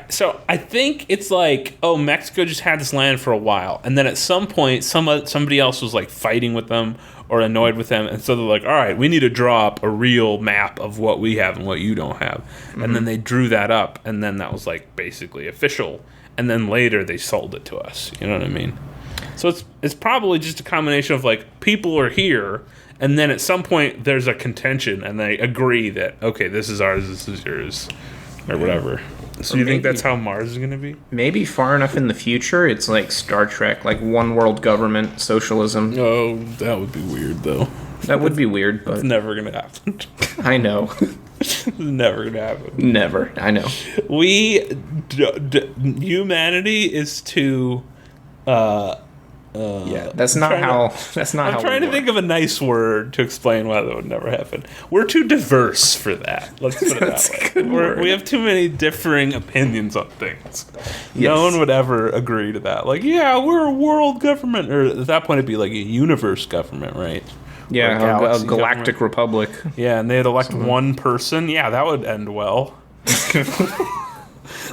So I think it's like, oh, Mexico just had this land for a while, and then at some point, somebody else was like fighting with them or annoyed with them, and so they're like, all right, we need to draw up a real map of what we have and what you don't have, and then they drew that up, and then that was like basically official, and then later they sold it to us. You know what I mean? So it's probably just a combination of like people are here, and then at some point there's a contention, and they agree that okay, this is ours, this is yours, or whatever. So you think that's how Mars is going to be? Maybe far enough in the future, it's like Star Trek, like one world government, socialism. Oh, that would be weird, though. That would be weird, but... It's never going to happen. I know. It's never going to happen. Never. I know. Humanity is too... that's not how. I'm trying to think of a nice word to explain why that would never happen. We're too diverse for that. Let's put it that way. We have too many differing opinions on things. Yes. No one would ever agree to that. Like, yeah, we're a world government, or at that point it'd be like a universe government, right? Yeah, a galactic republic. Yeah, and they'd elect one person. Yeah, that would end well.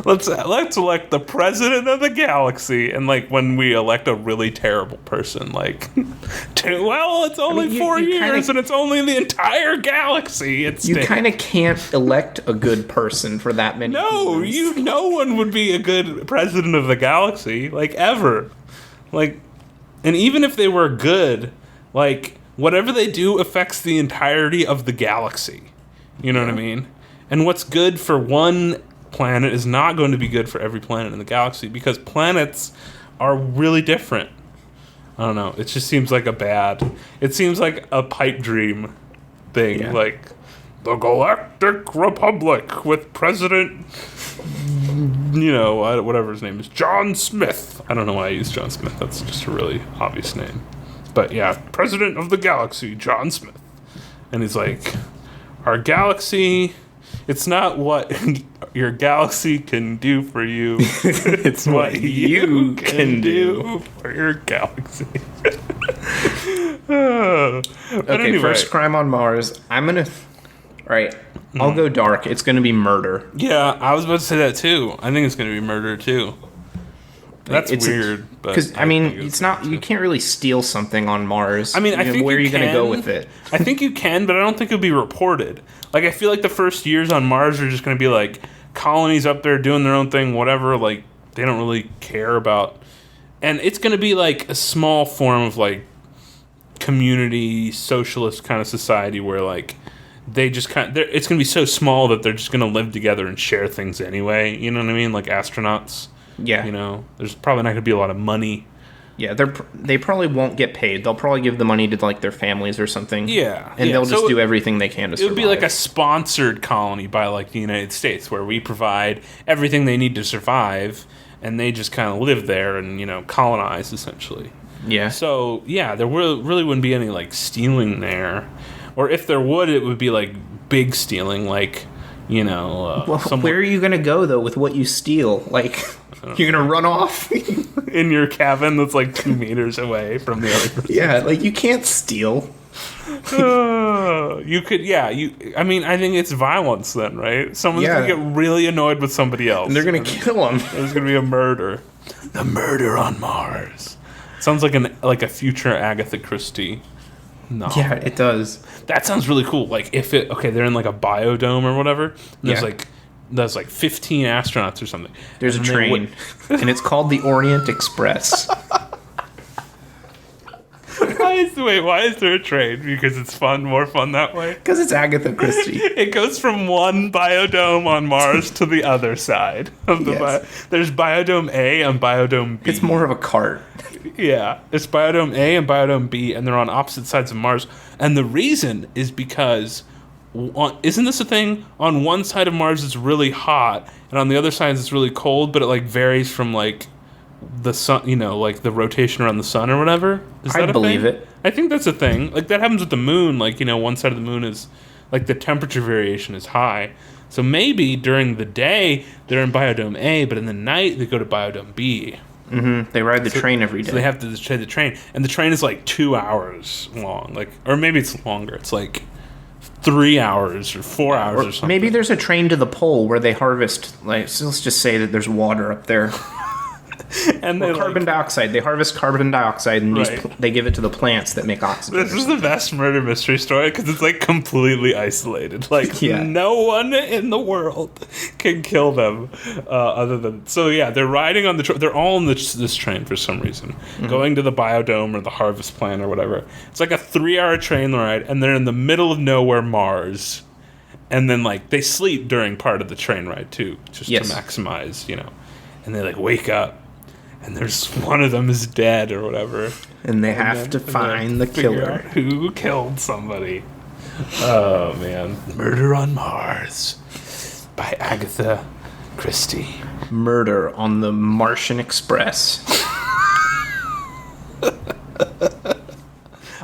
Let's elect the president of the galaxy, and like when we elect a really terrible person, like, it's only 4 years and it's only the entire galaxy. You kind of can't elect a good person for that many. No one would be a good president of the galaxy, like, ever. Like, and even if they were good, like, whatever they do affects the entirety of the galaxy. You know what I mean? And what's good for one planet is not going to be good for every planet in the galaxy, because planets are really different. I don't know. It just seems like it seems like a pipe dream thing. Yeah. Like, the Galactic Republic with President, whatever his name is, John Smith. I don't know why I use John Smith. That's just a really obvious name. But yeah, President of the Galaxy, John Smith. And he's like, our galaxy... It's not what your galaxy can do for you. It's what you can do for your galaxy. Anyway. First crime on Mars. I'll go dark. It's going to be murder. Yeah, I was about to say that too. I think it's going to be murder too. That's weird. Because, it's not... You can't really steal something on Mars. I think where are you going to go with it? I think you can, but I don't think it'll be reported. Like, I feel like the first years on Mars are just going to be, like, colonies up there doing their own thing, whatever. Like, they don't really care about... And it's going to be, like, a small form of, like, community, socialist kind of society where, like, they just kind of... It's going to be so small that they're just going to live together and share things anyway. You know what I mean? Like astronauts. Yeah. There's probably not going to be a lot of money. Yeah, they probably won't get paid. They'll probably give the money to, like, their families or something. Yeah. And they'll just do everything they can to survive. It would be like a sponsored colony by, like, the United States, where we provide everything they need to survive, and they just kind of live there and, colonize, essentially. Yeah. So, yeah, there really wouldn't be any, like, stealing there. Or if there would, it would be, like, big stealing, like, where are you going to go, though, with what you steal? Like... You're going to run off? In your cabin that's like 2 meters away from the other person. Yeah, like, you can't steal. You could, I think it's violence then, right? Someone's going to get really annoyed with somebody else. And they're going to kill them. There's going to be a murder. The murder on Mars. Sounds like a future Agatha Christie novel. Yeah, it does. That sounds really cool. Like, they're in like a biodome or whatever. And there's like 15 astronauts or something. There's a train, and it's called the Orient Express. Why is there a train? Because it's more fun that way? Because it's Agatha Christie. It goes from one biodome on Mars to the other side of the There's biodome A and biodome B. It's more of a cart. Yeah, it's biodome A and biodome B, and they're on opposite sides of Mars. And the reason is because isn't this a thing? On one side of Mars it's really hot, and on the other side it's really cold, but it like varies from like the sun, like the rotation around the sun or whatever. Is that I believe thing? it. I think that's a thing. Like that happens with the moon. Like one side of the moon is like the temperature variation is high. So maybe during the day they're in biodome A, but in the night they go to biodome B. Mm-hmm. They ride the train every day. So they have to trade the train, and the train is like 2 hours long, or maybe it's longer. It's like 3 hours or 4 hours or something. Maybe there's a train to the pole where they harvest. So let's just say that there's water up there. And carbon dioxide. They harvest carbon dioxide and they give it to the plants that make oxygen. This is the best murder mystery story because it's like completely isolated. Like no one in the world can kill them other than. So yeah, they're riding on the. They're all on this train for some reason, going to the biodome or the harvest plant or whatever. It's like a 3-hour train ride, and they're in the middle of nowhere, Mars, and then like they sleep during part of the train ride too, just to maximize, and they like wake up. And there's one of them is dead or whatever. And they have to find the killer. Who killed somebody. Oh, man. Murder on Mars by Agatha Christie. Murder on the Martian Express.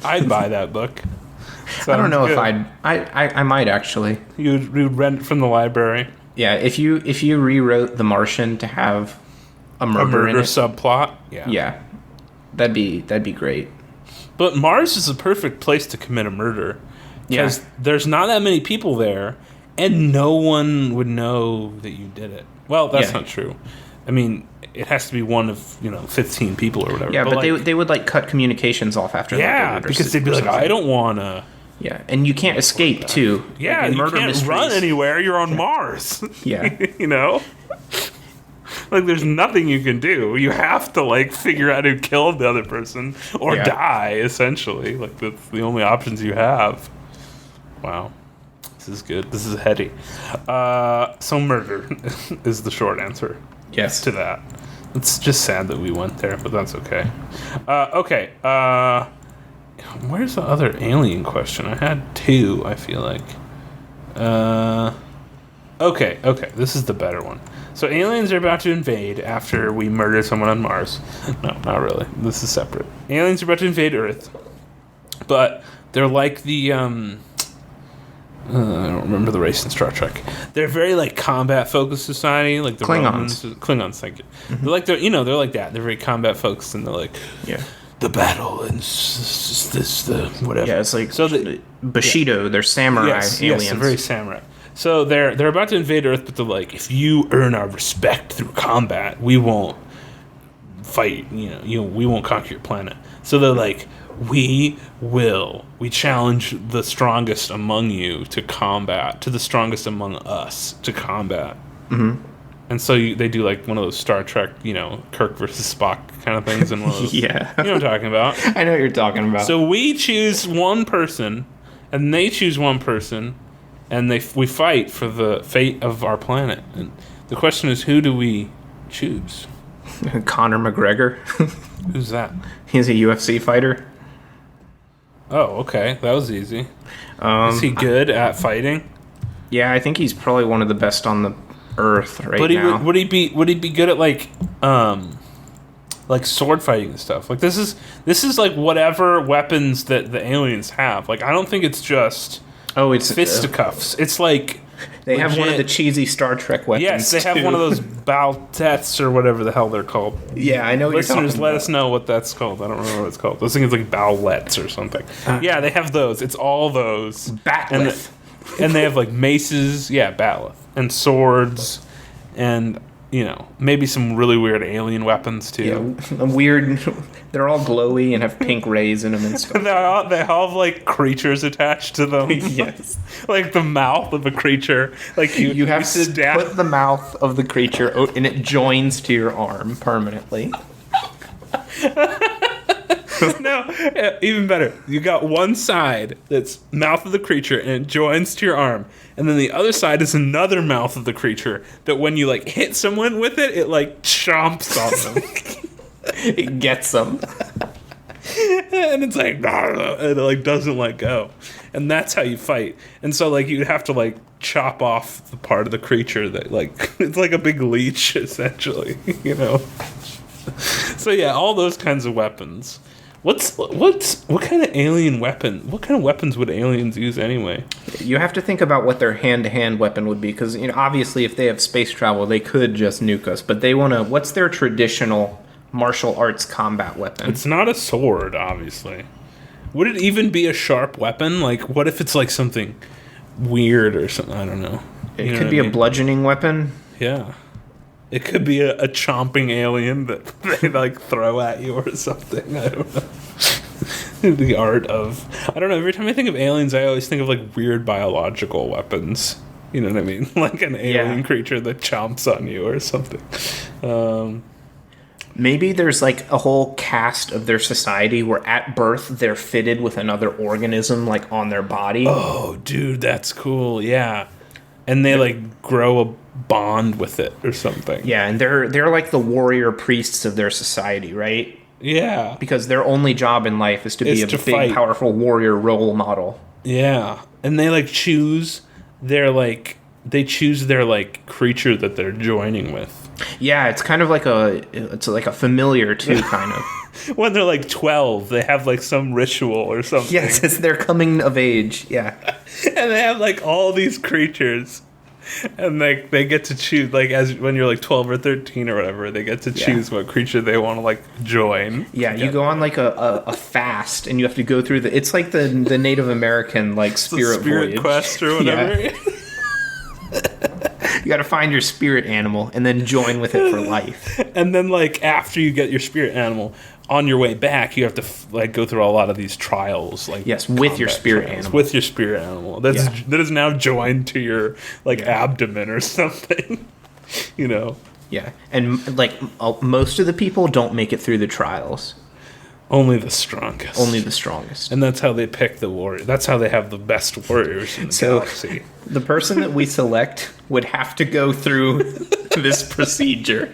I'd buy that book. I don't know if I might actually. You'd rent it from the library. Yeah, if you rewrote The Martian to have a murder in it, subplot. Yeah, that'd be great. But Mars is a perfect place to commit a murder because there's not that many people there, and no one would know that you did it. Well, that's not true. I mean, it has to be one of 15 people or whatever. Yeah, but they would like cut communications off after that. Yeah, because they'd be like, I don't want to. Yeah, and you can't escape too. Yeah, like you can't run anywhere. You're on Mars. Yeah, Like, there's nothing you can do. You have to, like, figure out who killed the other person or die, essentially. Like, that's the only options you have. Wow. This is good. This is heady. So murder is the short answer. Yes. To that. It's just sad that we went there, but that's okay. Okay. Where's the other alien question? I had two, I feel like. Okay. This is the better one. So aliens are about to invade after we murder someone on Mars. No, not really. This is separate. Aliens are about to invade Earth, but they're like the I don't remember the race in Star Trek. They're very like combat focused society, like the Klingons. Klingons, thank you. Mm-hmm. They're like that. They're very combat focused, and they're like the battle and the whatever. Yeah, it's like Bushido. They're samurai aliens. Yes, they're very samurai. So they're about to invade Earth, but they're like, if you earn our respect through combat, we won't fight. We won't conquer your planet. So they're like, we challenge the strongest among you to combat, to the strongest among us to combat. Mm-hmm. And so they do like one of those Star Trek, Kirk versus Spock kind of things, and one of those. Yeah, you know what I'm talking about. I know what you're talking about. So we choose one person, and they choose one person. And we fight for the fate of our planet. And the question is, who do we choose? Conor McGregor. Who's that? He's a UFC fighter. Oh, okay. That was easy. Is he good at fighting? Yeah, I think he's probably one of the best on the Earth now. Would he be good at like sword fighting and stuff? Like this is like whatever weapons that the aliens have. Like I don't think it's just. Oh, it's fisticuffs. It's like they have one of the cheesy Star Trek weapons. Yes, they have one of those baltettes or whatever the hell they're called. Yeah, I know. Listeners, let us know what that's called. I don't remember what it's called. Those things like bowlettes or something. Yeah, they have those. It's all those. Batleth. And they have like maces. Yeah, batleth and swords, and maybe some really weird alien weapons too. Yeah, weird. They're all glowy and have pink rays in them and stuff. They all have like creatures attached to them. Yes, like the mouth of a creature. Like you have to put the mouth of the creature and it joins to your arm permanently. No, even better. You got one side that's mouth of the creature and it joins to your arm, and then the other side is another mouth of the creature that when you like hit someone with it, it like chomps on them. It gets them. and it's like, and it like doesn't let go, and that's how you fight. And so like you'd have to like chop off the part of the creature that like it's like a big leech essentially, you know. So yeah, all those kinds of weapons. What kind of alien weapon? What kind of weapons would aliens use anyway? You have to think about what their hand-to-hand weapon would be, because you know, obviously, if they have space travel, they could just nuke us. But they want to. What's their traditional martial arts combat weapon? It's not a sword, obviously. Would it even be a sharp weapon? Like, what if it's like something weird or something? I don't know. It could be a bludgeoning weapon. Yeah. It could be a chomping alien that they like throw at you or something. I don't know. The art of, I don't know. Every time I think of aliens, I always think of like weird biological weapons. You know what I mean? Like an alien creature that chomps on you or something. Maybe there's like a whole caste of their society where at birth they're fitted with another organism like on their body. Oh, dude, that's cool. Yeah. And they like grow a bond with it or something. Yeah, and they're like the warrior priests of their society, right? Yeah. Because their only job in life is to be a big, fight. Powerful warrior role model. Yeah. And they like choose their like creature that they're joining with. Yeah, it's kind of like a familiar too, kind of. When they're like 12, they have like some ritual or something. Yes, it's their coming of age. Yeah. And they have like all these creatures. And like they get to choose, like as when you're like 12 or 13 or whatever, they get to choose what creature they want to like join. Yeah, you go on like a fast, and you have to go through it's like the Native American like spirit voyage. Quest or whatever. Yeah. You got to find your spirit animal and then join with it for life. And then like after you get your spirit animal, on your way back, you have to like go through a lot of these trials, like with your spirit animal. With your spirit animal, that is now joined to your like abdomen or something, you know. Yeah, and like most of the people don't make it through the trials. Only the strongest. Only the strongest. And that's how they pick the warrior. That's how they have the best warriors in the galaxy. The person that we select would have to go through this procedure.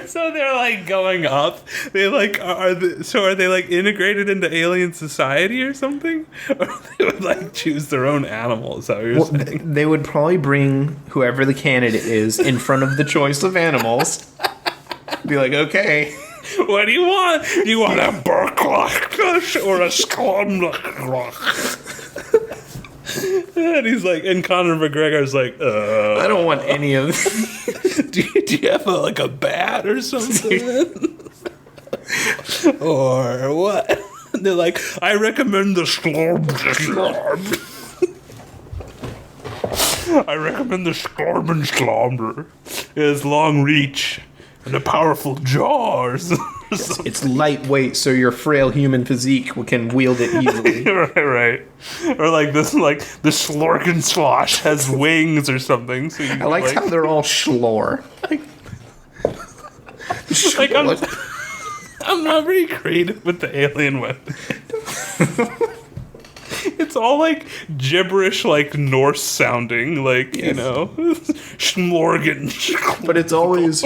So they're like going up. They like are they like integrated into alien society or something? Or they would like choose their own animal? Is that what you're saying? They would probably bring whoever the candidate is in front of the choice of animals. Be like, okay, what do you want? Do you want a Burklock or a Sklomlock? And he's like, and Conor McGregor's like, I don't want any of this. do you have like a bat or something? Or what? And they're like, I recommend the Sklomb. I recommend the Sklomber. It has long reach and a powerful jaw or something. It's lightweight, so your frail human physique can wield it easily. right. Or like this, like the Slorkenslosh has wings or something. So I like how they're all schlor. I'm not very creative with the alien weapon. It's all like gibberish, like Norse sounding, like, you know, Schmorgen. But it's always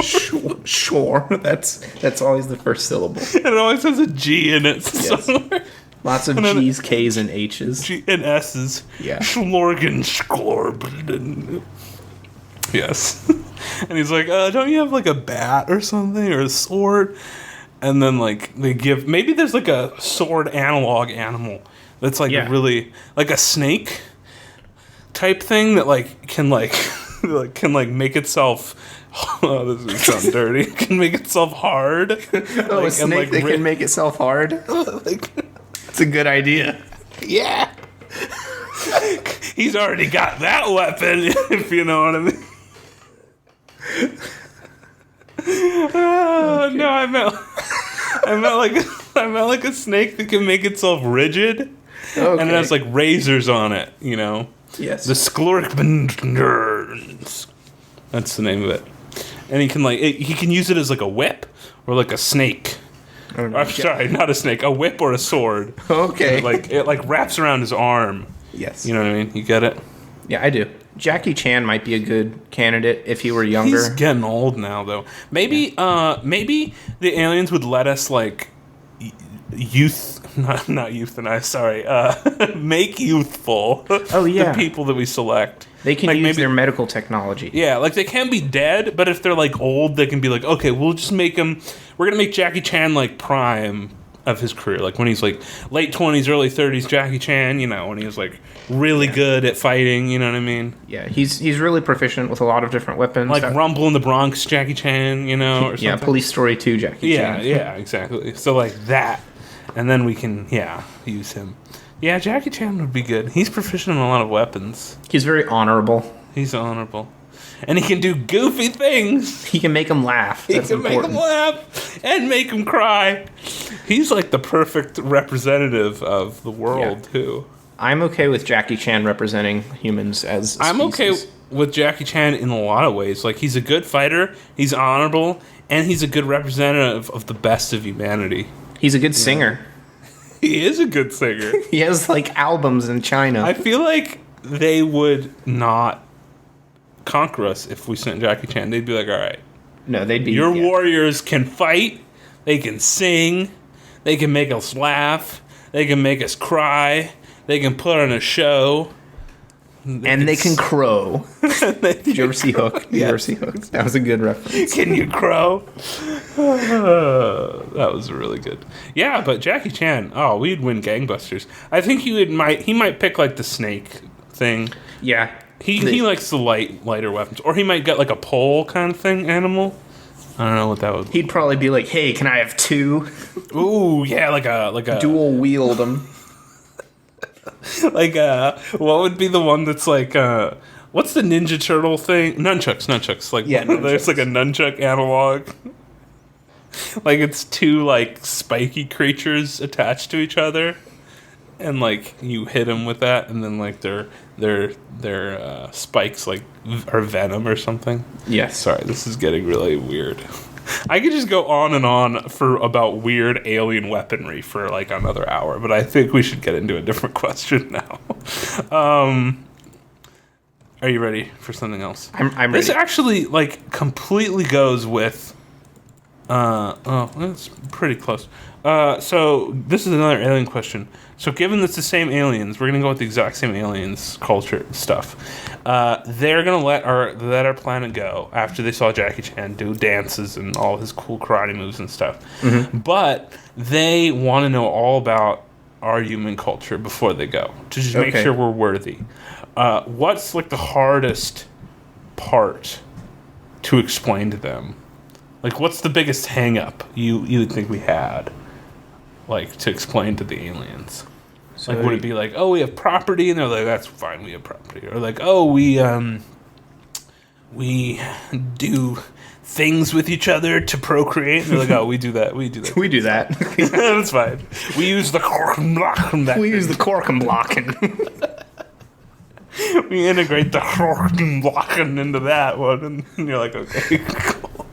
shore. That's always the first syllable. And it always has a G in it somewhere. Lots of G's, K's, and H's. G and S's. Yeah. Schmorgen, Sklorb. Yes. And he's like, don't you have like a bat or something, or a sword? And then like they give, maybe there's like a sword analog animal that's like really like a snake type thing that like can like make itself. Oh, this is sound dirty. Can make itself hard. Oh, a snake that can make itself hard. It's a good idea. Yeah. He's already got that weapon, if you know what I mean. Okay. No, I meant like a snake that can make itself rigid. Okay. And it has like razors on it, you know. Yes. The Sklorkbenders. That's the name of it. And he can he can use it as like a whip or like a snake. I'm sorry, not a snake, a whip or a sword. Okay. And it wraps around his arm. Yes. You know what I mean? You get it? Yeah, I do. Jackie Chan might be a good candidate if he were younger. He's getting old now, though. Maybe the aliens would let us like not euthanize. Sorry, make youthful. Oh yeah, the people that we select. They can like use their medical technology. Yeah, like they can be dead, but if they're like old, they can be like, okay, we'll just make him. We're gonna make Jackie Chan like prime of his career, like when he's like late 20s, early 30s, Jackie Chan. You know, when he was like really good at fighting. You know what I mean? Yeah, he's really proficient with a lot of different weapons. Like Rumble in the Bronx, Jackie Chan. You know, or something. Yeah, Police Story 2, Jackie Chan. Yeah, exactly. So like that, and then we can use him. Yeah, Jackie Chan would be good. He's proficient in a lot of weapons. He's very honorable. He's honorable. And he can do goofy things. He can make them laugh. That's important. Make them laugh and make them cry. He's like the perfect representative of the world, too. I'm okay with Jackie Chan representing humans as a I'm okay with Jackie Chan in a lot of ways. Like, he's a good fighter, he's honorable, and he's a good representative of the best of humanity. He's a good singer. He is a good singer. He has, like, albums in China. I feel like they would not conquer us if we sent Jackie Chan. They'd be like, all right. No, they'd be... Your warriors can fight, they can sing, they can make us laugh, they can make us cry, they can put on a show. They can crow. Did you ever see Hook? Did you ever see Hook? That was a good reference. Can you crow? That was really good. Yeah, but Jackie Chan, we'd win gangbusters. I think he might pick like the snake thing. Yeah. He likes the lighter weapons. Or he might get like a pole kind of thing animal. I don't know what that would be. He'd probably be like, hey, can I have two? Ooh, yeah, like a dual wield them. Like, what would be the one that's like, what's the Ninja Turtle thing? Nunchucks. Like, there's like a nunchuck analog. Like, it's two, like, spiky creatures attached to each other. And, like, you hit them with that, and then, like, their spikes, like, are venom or something. Yes. Sorry, this is getting really weird. I could just go on and on for about weird alien weaponry for like another hour, but I think we should get into a different question now. Are you ready for something else? I'm ready. This actually like completely goes with. That's pretty close. So this is another alien question. So given it's the same aliens, we're gonna go with the exact same aliens culture stuff. They're gonna let our planet go after they saw Jackie Chan do dances and all his cool karate moves and stuff. Mm-hmm. But they want to know all about our human culture before they go to just make sure we're worthy. What's like the hardest part to explain to them? Like, what's the biggest hang up you think we had, like, to explain to the aliens? So like, would it be like, oh, we have property? And they're like, that's fine, we have property. Or like, oh, we do things with each other to procreate. And they're like, oh, we do that. We do that. That's fine. We use the cork and block. We use the cork and blocking. We integrate the cork and blocking into that one. And you're like, okay, cool.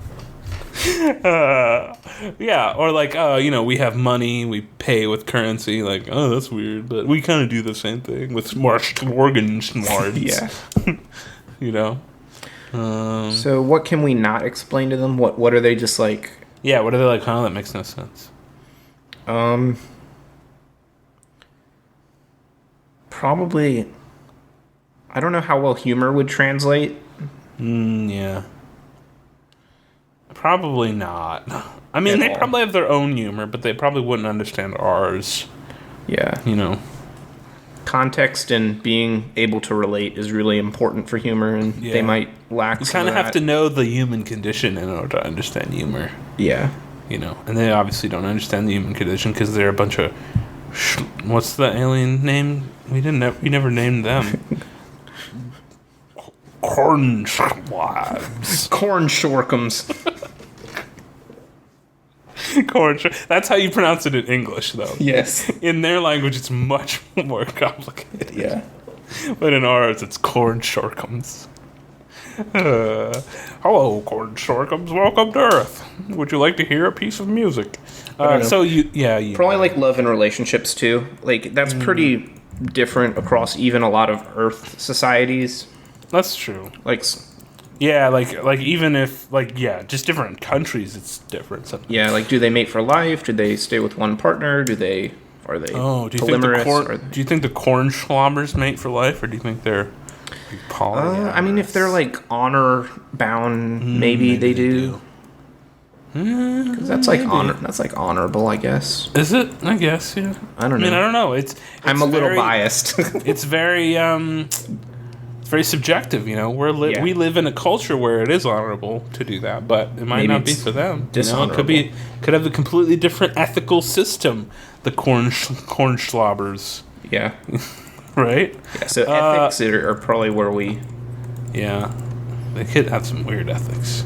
Yeah, or like, we have money, we pay with currency. Like, oh, that's weird, but we kind of do the same thing with martial organs. Yeah. You know. So what can we not explain to them? What are they just like? Yeah, what are they like? Huh? That makes no sense. Probably. I don't know how well humor would translate. Yeah. Probably not. I mean, they probably have their own humor, but they probably wouldn't understand ours. Yeah. You know. Context and being able to relate is really important for humor, and they might lack. You kind of have to know the human condition in order to understand humor. Yeah. You know, and they obviously don't understand the human condition because they're a bunch of... What's the alien name? We never named them. Corn squabs. Corn shorkums. That's how you pronounce it in English, though. Yes. In their language, it's much more complicated. Yeah. But in ours, it's corn shorkums. Hello, corn shorkums. Welcome to Earth. Would you like to hear a piece of music? So you probably like love and relationships too. Like that's pretty different across even a lot of Earth societies. That's true. Like, yeah, like even if just different countries, it's different. Sometimes. yeah, like do they mate for life? Do they stay with one partner? Are they polyamorous? Do you think the corn schlobbers mate for life, or do you think they're polyamorous? I mean, if they're like honor bound, maybe they do. Because that's like honor. That's like honorable, I guess. Is it? I guess. Yeah. I don't know. I mean, I don't know. I'm a little biased. It's very subjective. You know, we live in a culture where it is honorable to do that, but it might not be for them. Dishonorable. It could have a completely different ethical system. The corn schlobbers. Yeah. Right. Yeah. So ethics are probably where we. Yeah, they could have some weird ethics.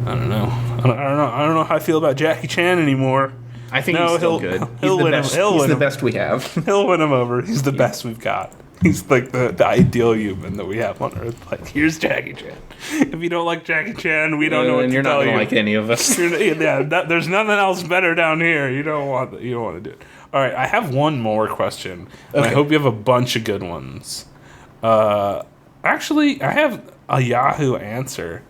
I don't know. I don't know how I feel about Jackie Chan anymore. I think he's still good. He's the best we have. He'll win him over. He's the best we've got. He's like the ideal human that we have on Earth. Like, here's Jackie Chan. If you don't like Jackie Chan, we don't know what to tell you. You're not gonna like any of us. There's nothing else better down here. You don't want to do it. All right, I have one more question. And I hope you have a bunch of good ones. Actually, I have a Yahoo answer.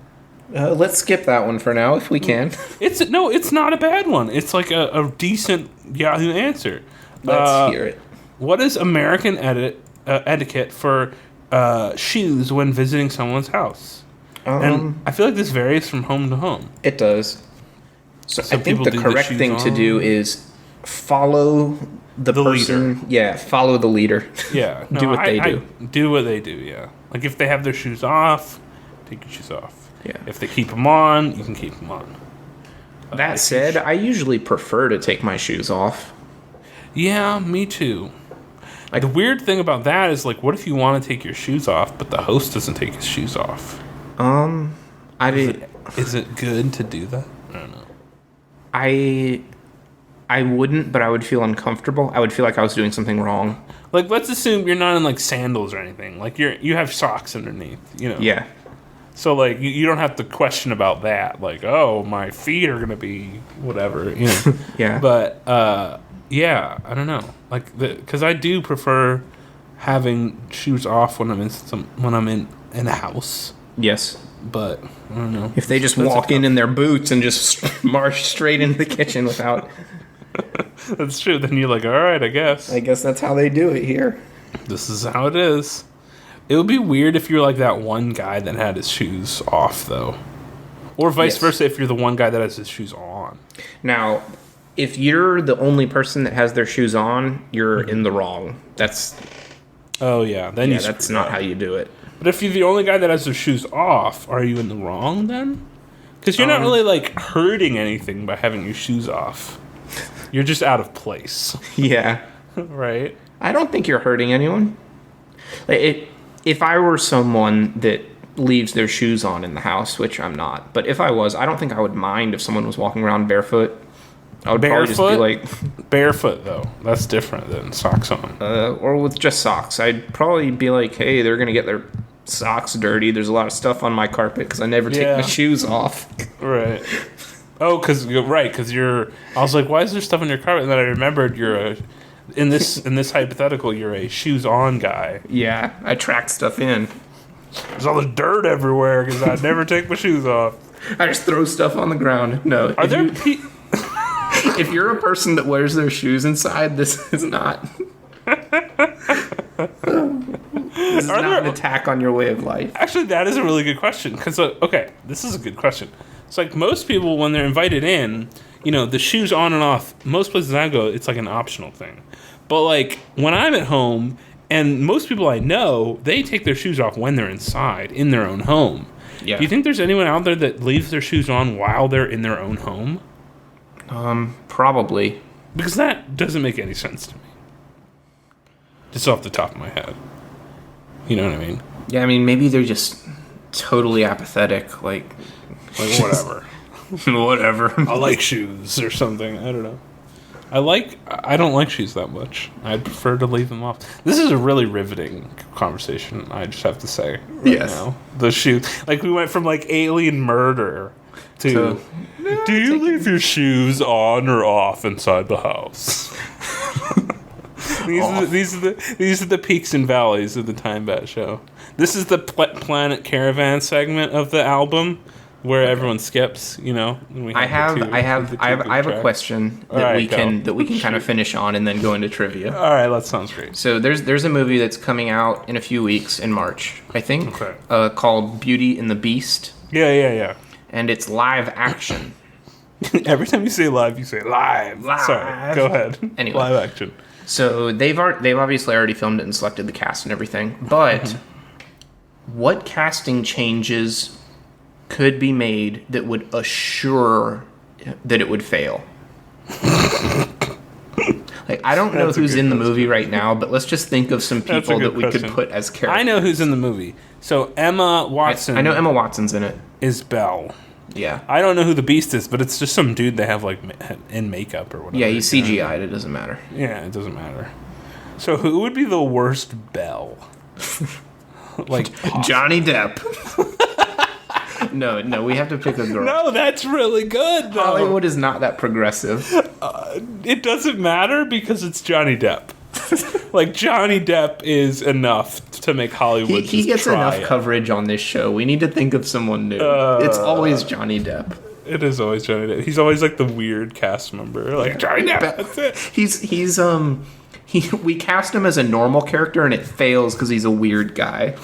Let's skip that one for now, if we can. It's not a bad one. It's like a decent Yahoo answer. Let's hear it. What is American etiquette for shoes when visiting someone's house? And I feel like this varies from home to home. It does. So I think the correct thing to do is follow the person. Leader. Yeah, follow the leader. Yeah. Do what they do. Do what they do, yeah. Like if they have their shoes off, take your shoes off. Yeah. If they keep them on, you can keep them on. That said, I usually prefer to take my shoes off. Yeah, me too. Like the weird thing about that is like, what if you want to take your shoes off, but the host doesn't take his shoes off? Is it good to do that? I don't know. I wouldn't, but I would feel uncomfortable. I would feel like I was doing something wrong. Like, let's assume you're not in like sandals or anything. Like you have socks underneath, you know. Yeah. So like you don't have to question about that. Like, oh, my feet are gonna be whatever, you know. Yeah. But yeah, I don't know. Like because I do prefer having shoes off when I'm in a house. Yes. But I don't know. If they just walk in their boots and just march straight into the kitchen without. That's true. Then you're like, all right, I guess. I guess that's how they do it here. This is how it is. It would be weird if you're like that one guy that had his shoes off, though. Or vice versa if you're the one guy that has his shoes on. Now, if you're the only person that has their shoes on, you're in the wrong. That's... Oh, yeah. Then that's not how you do it. But if you're the only guy that has their shoes off, are you in the wrong then? Because you're not really like hurting anything by having your shoes off. You're just out of place. Yeah. Right? I don't think you're hurting anyone. If I were someone that leaves their shoes on in the house, which I'm not, but if I was, I don't think I would mind if someone was walking around barefoot. I would probably just be like... Barefoot, though. That's different than socks on. Or with just socks. I'd probably be like, hey, they're going to get their socks dirty. There's a lot of stuff on my carpet because I never take my shoes off. Right. Oh, because you're... I was like, why is there stuff on your carpet? And then I remembered you're in this hypothetical, you're a shoes-on guy. Yeah, I track stuff in. There's all this dirt everywhere because I never take my shoes off. I just throw stuff on the ground. No. Are there... If you're a person that wears their shoes inside, this is not... This is not an attack on your way of life. Actually, that is a really good question. Because, okay, this is a good question. It's like most people, when they're invited in, you know, the shoes on and off, most places I go, it's like an optional thing. But, like, when I'm at home, and most people I know, they take their shoes off when they're inside, in their own home. Yeah. Do you think there's anyone out there that leaves their shoes on while they're in their own home? Probably. Because that doesn't make any sense to me. Just off the top of my head. You know what I mean? Yeah, I mean, maybe they're just totally apathetic, like whatever. Whatever. I like shoes or something. I don't know. I don't like shoes that much. I'd prefer to leave them off. This is a really riveting conversation, I just have to say. Right now. The shoes. Like, we went from, like, alien murder to do you leave your shoes on or off inside the house? These are the peaks and valleys of the TimeBat show. This is the Planet Caravan segment of the album where everyone skips. You know, and we I have a question that we can kind of finish on and then go into trivia. All right, that sounds great. So there's a movie that's coming out in a few weeks in March, I think, called Beauty and the Beast. Yeah. And it's live action. Every time you say live, you say live. Sorry, go ahead. Anyway, live action. So they've obviously already filmed it and selected the cast and everything. But what casting changes could be made that would assure that it would fail? Like, I don't know who's in the movie right now, but let's just think of some people that we could put as characters. I know who's in the movie. So Emma Watson. I know Emma Watson's in it. Is Belle. Yeah. I don't know who the Beast is, but it's just some dude they have like in makeup or whatever. Yeah, he's CGI'd. It doesn't matter. Yeah, it doesn't matter. So who would be the worst Belle? Like Johnny Depp. No, we have to pick a girl. No, that's really good, though. Hollywood is not that progressive. It doesn't matter because it's Johnny Depp. Like, Johnny Depp is enough to make Hollywood He gets enough coverage on this show. We need to think of someone new. It's always Johnny Depp. It is always Johnny Depp. He's always like the weird cast member. Like, Johnny Depp, that's it. We cast him as a normal character and it fails because he's a weird guy.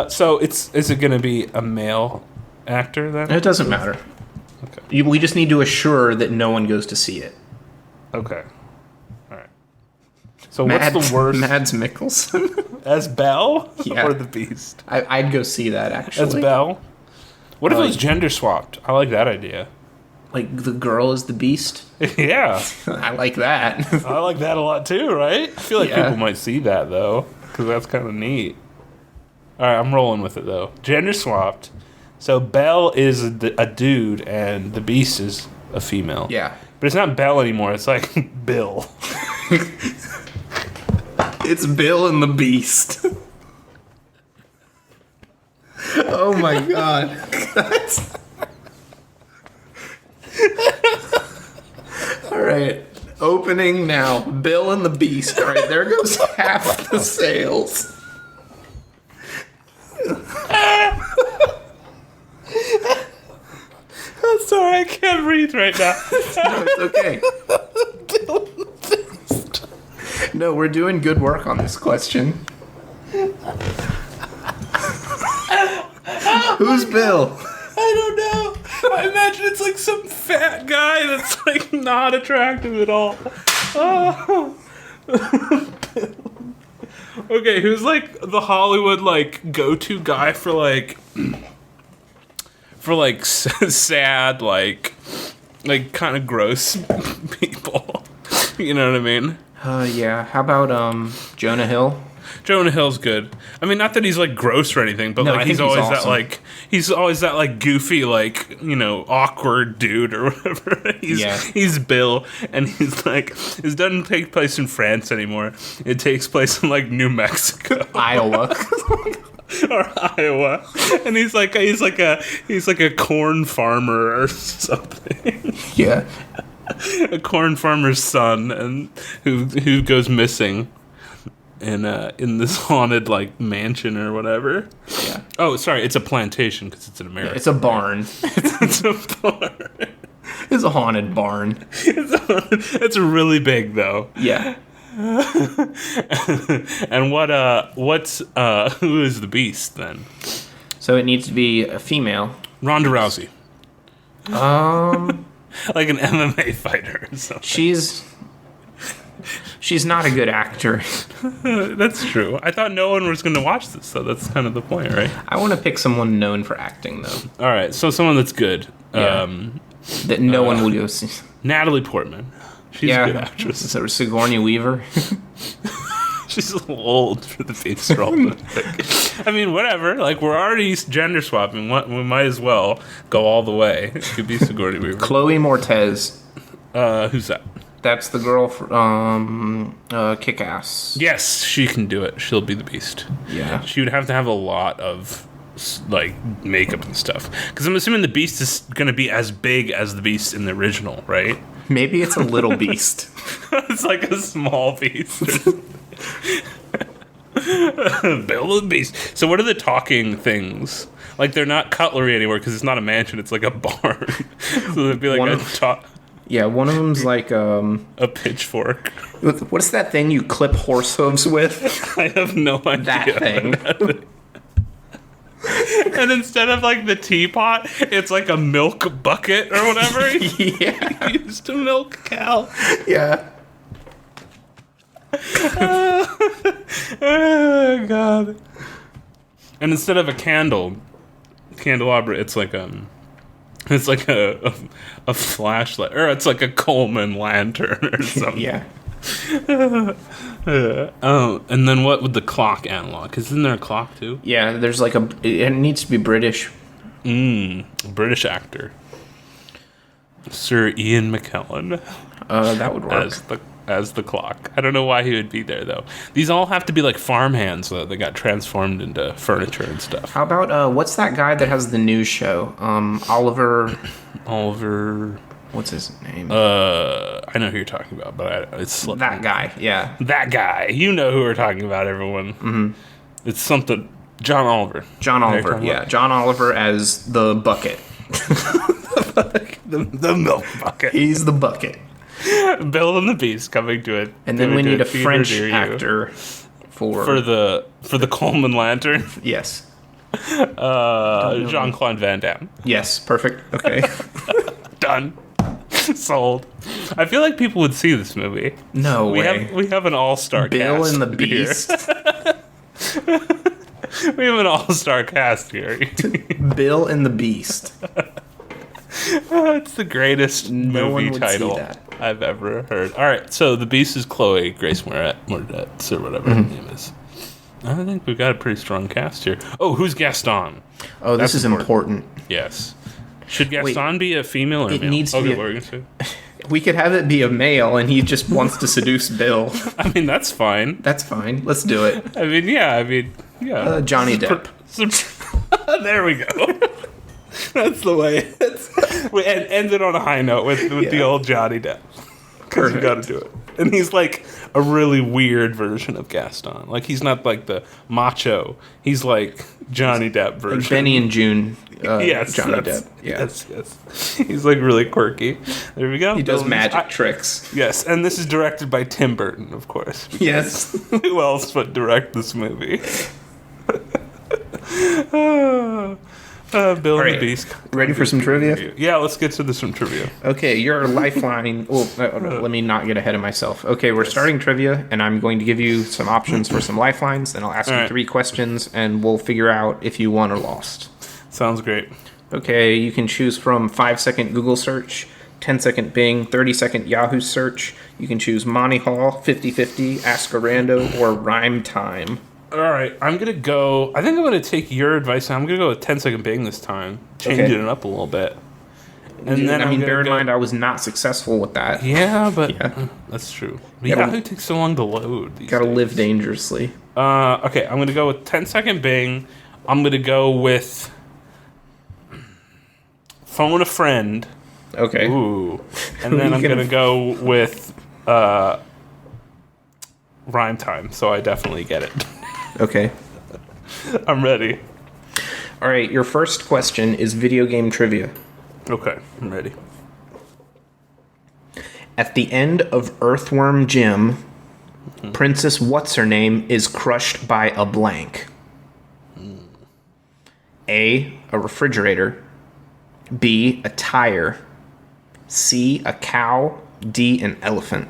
So is it going to be a male actor then? It doesn't matter. Okay. We just need to assure that no one goes to see it. Okay. All right. So what's the worst? Mads Mikkelsen as Belle? Yeah. Or the Beast? I'd go see that actually. As Belle? What if it was gender swapped? I like that idea. Like the girl is the Beast? Yeah. I like that. I like that a lot too, right? I feel like people might see that though, because that's kind of neat. All right, I'm rolling with it though. Gender swapped. So Belle is a dude and the Beast is a female. Yeah. But it's not Belle anymore. It's like Bill. It's Bill and the Beast. Oh my god. All right. Opening now. Bill and the Beast. All right, there goes half the sales. I'm sorry, I can't breathe right now. No, it's okay. No, we're doing good work on this question. Who's Bill? I don't know. I imagine it's like some fat guy that's like not attractive at all. Oh. Okay, who's like the Hollywood like go-to guy for like sad like kind of gross people. You know what I mean? Yeah. How about Jonah Hill? Jonah Hill's good. I mean, not that he's like gross or anything, but like he's always awesome. He's always that like goofy, like, you know, awkward dude or whatever. He's Bill, and he's like, it doesn't take place in France anymore. It takes place in like New Mexico, Iowa. Or Iowa, and he's like a corn farmer or something. Yeah, a corn farmer's son, and who goes missing in this haunted like mansion or whatever. Yeah. Oh, sorry, it's a plantation because it's in America. It's a barn. It's a barn. It's a haunted barn. It's really big though. Yeah. And what's who is the Beast then? So it needs to be a female. Ronda Rousey. Like an MMA fighter or something. She's not a good actor. That's true. I thought no one was going to watch this, so that's kind of the point, right? I want to pick someone known for acting, though. All right, so someone that's good. Yeah. That no one will go see. Natalie Portman. She's a good actress. So Sigourney Weaver. She's a little old for the Beast role. I mean, whatever. Like, we're already gender swapping. We might as well go all the way. It could be Sigourney Weaver. Chloe Moretz. Who's that? That's the girl from Kick-Ass. Yes, she can do it. She'll be the Beast. Yeah. She would have to have a lot of like makeup and stuff. Because I'm assuming the Beast is going to be as big as the Beast in the original, right? Maybe it's a little beast. It's like a small Beast. Bill the Beast. So what are the talking things? Like, they're not cutlery anywhere because it's not a mansion. It's like a barn. So it'd be like Yeah, one of them's like a pitchfork. What's that thing you clip horse hooves with? I have no idea. That thing. And instead of like the teapot, it's like a milk bucket or whatever. Yeah. He used to milk a cow. Yeah. Oh god. And instead of a candelabra, it's like a flashlight, or it's like a Coleman lantern or something. Yeah. And then what would the clock analog? Isn't there a clock too? Yeah, there's like it needs to be British. British actor. Sir Ian McKellen. That would work. As the clock. I don't know why he would be there though. These all have to be like farmhands though. They got transformed into furniture and stuff. How about what's that guy that has the news show? Oliver. What's his name? I know who you're talking about, but it's that guy. Yeah, that guy. You know who we're talking about, everyone. Mm-hmm. It's something. John Oliver. John Oliver. Yeah, John Oliver as the bucket. the milk bucket. He's the bucket. Bill and the Beast coming to it. And then we need a French actor for the Coleman lantern. Yes. Jean-Claude Van Damme. Yes, perfect. Okay. Done. Sold. I feel like people would see this movie. No way. We have an all-star Bill cast and the Beast. We have an all-star cast here. Bill and the Beast. It's the greatest movie title I've ever heard. All right, so the Beast is Chloe Grace Moretz or whatever her name is. I think we've got a pretty strong cast here. Oh, who's Gaston? Oh, this is important. Yes. Should Gaston be a female or it male? Needs to be we could have it be a male, and he just wants to seduce Bill. I mean, that's fine. That's fine. Let's do it. I mean, yeah. Johnny Depp. There we go. That's the way. We ended on a high note with the old Johnny Depp. Because you got to do it. And he's like a really weird version of Gaston. Like, he's not like the macho. He's like Johnny Depp version. Like Benny and June. Yes, Johnny Depp. Yeah. Yes. He's like really quirky. There we go. He does magic tricks. Yes, and this is directed by Tim Burton, of course. Yes. Who else would direct this movie? Bill and the Beast. Ready for some trivia? Yeah, let's get to some trivia. Okay, your lifeline. Let me not get ahead of myself. Okay, we're starting trivia, and I'm going to give you some options for some lifelines. Then I'll ask you 3 questions, and we'll figure out if you won or lost. Sounds great. Okay, you can choose from 5-second Google search, 10-second Bing, 30-second Yahoo search. You can choose Monty Hall, 50-50, Ask a Rando, or Rhyme Time. All right, I think I'm going to take your advice. I'm going to go with 10-second Bing this time, changing it up a little bit. And then bear in mind, I was not successful with that. Yeah, but that's true. Yahoo takes so long to load. Gotta live dangerously. Okay, I'm going to go with 10-second Bing. I'm going to go with Phone a Friend. Okay. Ooh. And then I'm going to go with Rhyme Time, so I definitely get it. Okay. I'm ready. All right, your first question is video game trivia. Okay, I'm ready. At the end of Earthworm Jim, Princess What's-Her-Name is crushed by a blank. A refrigerator. B, a tire. C, a cow. D, an elephant.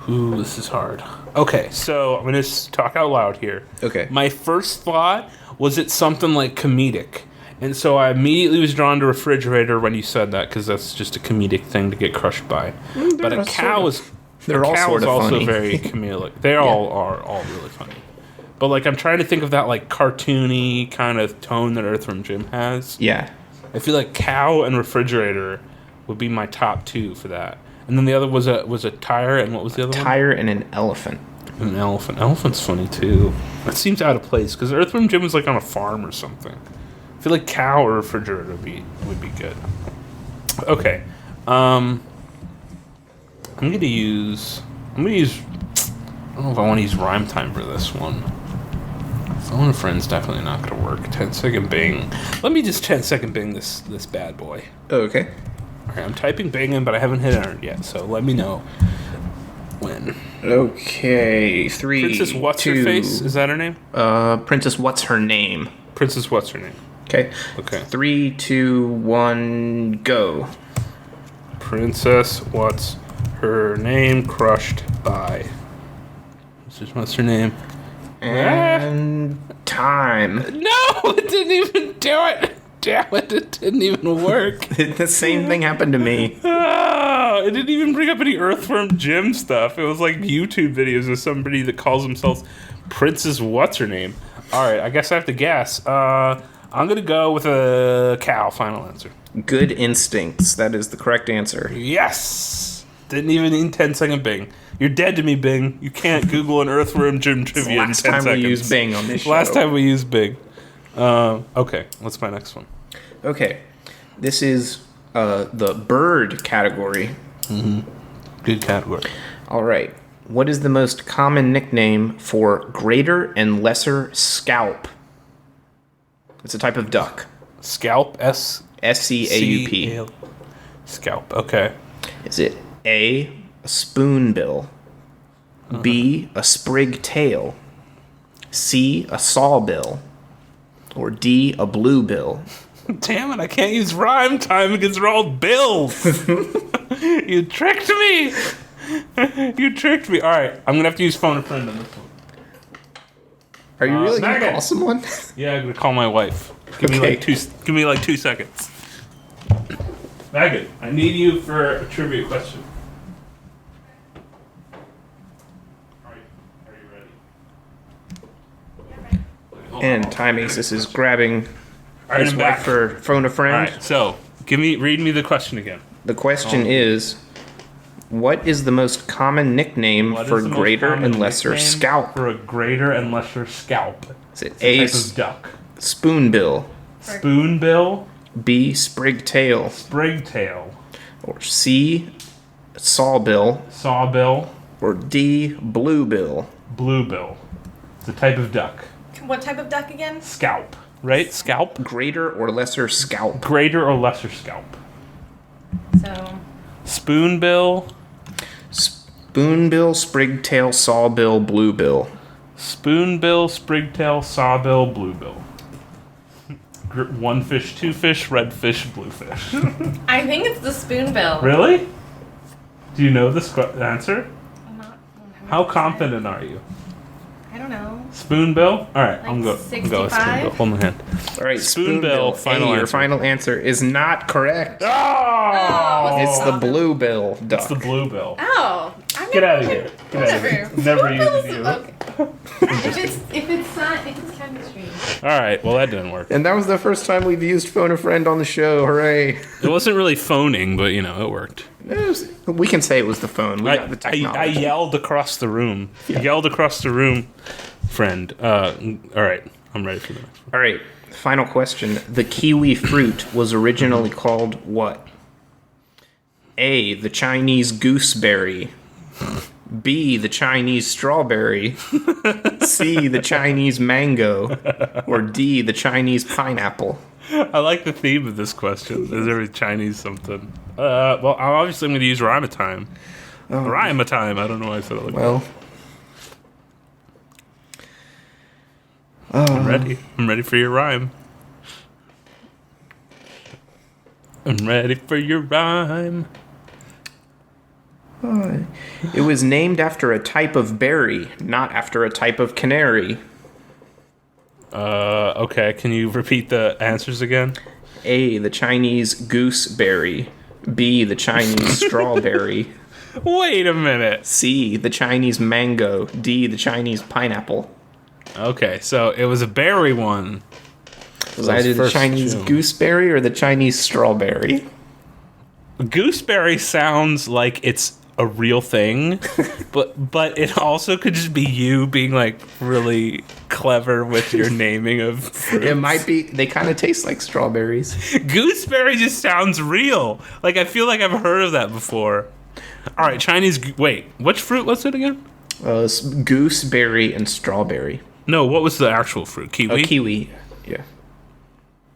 Ooh, this is hard. Okay, so I'm going to talk out loud here. Okay. My first thought was it's something like comedic. And so I immediately was drawn to refrigerator when you said that, because that's just a comedic thing to get crushed by. But a cow is also funny. Very comedic. They all are really funny. But like I'm trying to think of that like cartoony kind of tone that Earthworm Jim has. Yeah. I feel like cow and refrigerator would be my top 2 for that. And then the other was a tire, and what was the other one? Tire and an elephant. An elephant. Elephant's funny too. That seems out of place because Earthworm Jim was like on a farm or something. I feel like cow or refrigerator would be good. Okay. I'm gonna use. I don't know if I want to use rhyme time for this one. Phone a friend's definitely not gonna work. 10-second Bing. Let me just 10-second Bing this bad boy. Okay. Alright, I'm typing Bing in, but I haven't hit enter yet, so let me know when. Okay. 3, Princess What's 2, Her Face? Is that her name? Princess What's Her Name? Princess What's Her Name? Okay. Okay. 3, 2, 1, go. Princess What's Her Name crushed by. What's her name? And time. No, it didn't even do it. Damn it didn't even work. The same thing happened to me. It didn't even bring up any Earthworm Jim stuff. It was like YouTube videos of somebody that calls themselves Princess What's Her Name. All right, I guess I have to guess. I'm gonna go with a cow. Final answer. Good instincts. That is the correct answer. Yes. Didn't even need 10-second Bing. You're dead to me, Bing. You can't Google an Earthworm Jim trivia in 10 seconds. Last time we used Bing on this show. Last time we used Bing. Okay, what's my next one? Okay. This is the bird category. Mm-hmm. Good category. All right. What is the most common nickname for greater and lesser scaup? It's a type of duck. Scalp? S-C-A-U-P. Scalp, okay. Is it A, a spoonbill, B, a sprig tail, C, a sawbill, or D, a bluebill? Damn it, I can't use rhyme time because they're all bills. You tricked me. You tricked me. All right, I'm going to have to use phone a friend on this one. Are you really going to Megan. call someone? Yeah, I'm going to call my wife. Give me like 2 seconds. Megan, I need you for a trivia question. Are you ready? And Time Aces is grabbing All right, his I'm wife back. for phone a friend. All right, so read me the question again. The question is, what is the most common nickname for greater and lesser scalp? For a greater and lesser scalp. Is it A A, type of duck. spoonbill, Spoonbill, B, sprig tail, sprigtail, or C, sawbill, sawbill, or D, bluebill? bluebill. It's a type of duck. What type of duck again? Scalp, right? Scalp? Greater or lesser scalp? Greater or lesser scalp. So, Spoonbill, Spoonbill, sprigtail, sawbill, bluebill. spoonbill, sprigtail, sawbill, bluebill. One fish, two fish, red fish, blue fish. I think it's the spoonbill. Really? Do you know this answer? I'm not 100%. How confident are you? I don't know. Spoonbill? All right, Like I'm going with 65? spoonbill. Hold my hand. All right, Spoonbill, final Your answer. final answer is not correct. Oh! It's the bluebill duck. It's the bluebill. Oh, I'm Get out of here. Get out of here. Never used you. Okay. if it's chemistry. All right, well, that didn't work. And that was the first time we've used phone a friend on the show. Hooray! It wasn't really phoning, but, it worked. We can say it was the phone. We got the I technology. yelled across the room. Yelled across the room, friend. All right, I'm ready for the next one. All right, final question. The kiwi fruit was originally called what? A, the Chinese gooseberry. B, the Chinese strawberry. C, the Chinese mango. Or D, the Chinese pineapple. I like the theme of this question. Is there a Chinese something? Well, obviously I'm going to use rhyme time. Rhyme time. I don't know why I said it like Well, that. I'm ready. I'm ready for your rhyme. I'm ready for your rhyme. it was named after a type of berry, not after a type of canary. Okay. Can you repeat the answers again? A, the Chinese gooseberry. B, the Chinese strawberry. Wait a minute. C, the Chinese mango. D, the Chinese pineapple. Okay, so it was a berry one. Was either the Chinese gooseberry or the Chinese strawberry? Gooseberry sounds like it's a real thing, but it also could just be you being like really clever with your naming of fruits. It might be. They kind of taste like strawberries. Gooseberry just sounds real. Like I feel like I've heard of that before. All right, wait, which fruit was it again? Gooseberry and strawberry. No, what was the actual fruit? Kiwi? Kiwi. Yeah.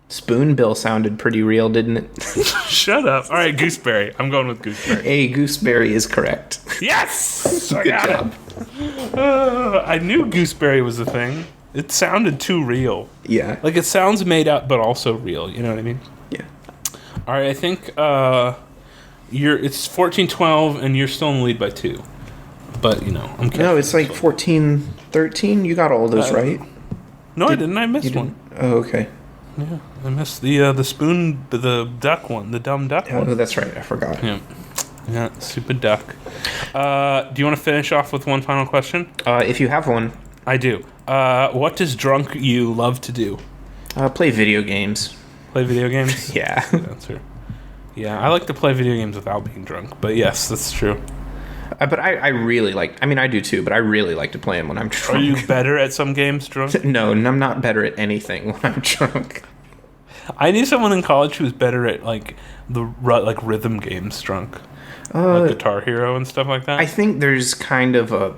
Spoonbill sounded pretty real, didn't it? Shut up. All right, gooseberry. I'm going with gooseberry. A gooseberry is correct. Yes! I Good got job. it. I knew gooseberry was a thing. It sounded too real. Yeah. Like it sounds made up, but also real. You know what I mean? Yeah. All right, I think it's 14-12, and you're still in the lead by 2. But you know, I'm kidding. No, it's like 14-13. You got all those right. No, I didn't. I missed one. Oh, okay. Yeah, I missed the duck one, the dumb duck one. Oh, that's right. I forgot. Yeah, stupid duck. Do you want to finish off with one final question? If you have one, I do. What does drunk you love to do? play video games. Play video games? Yeah. Good answer. Yeah, I like to play video games without being drunk, but yes, that's true. But I really like. I mean, I do too. But I really like to play them when I'm drunk. Are you better at some games drunk? No, I'm not better at anything when I'm drunk. I knew someone in college who was better at like rhythm games drunk, like Guitar Hero and stuff like that. I think there's kind of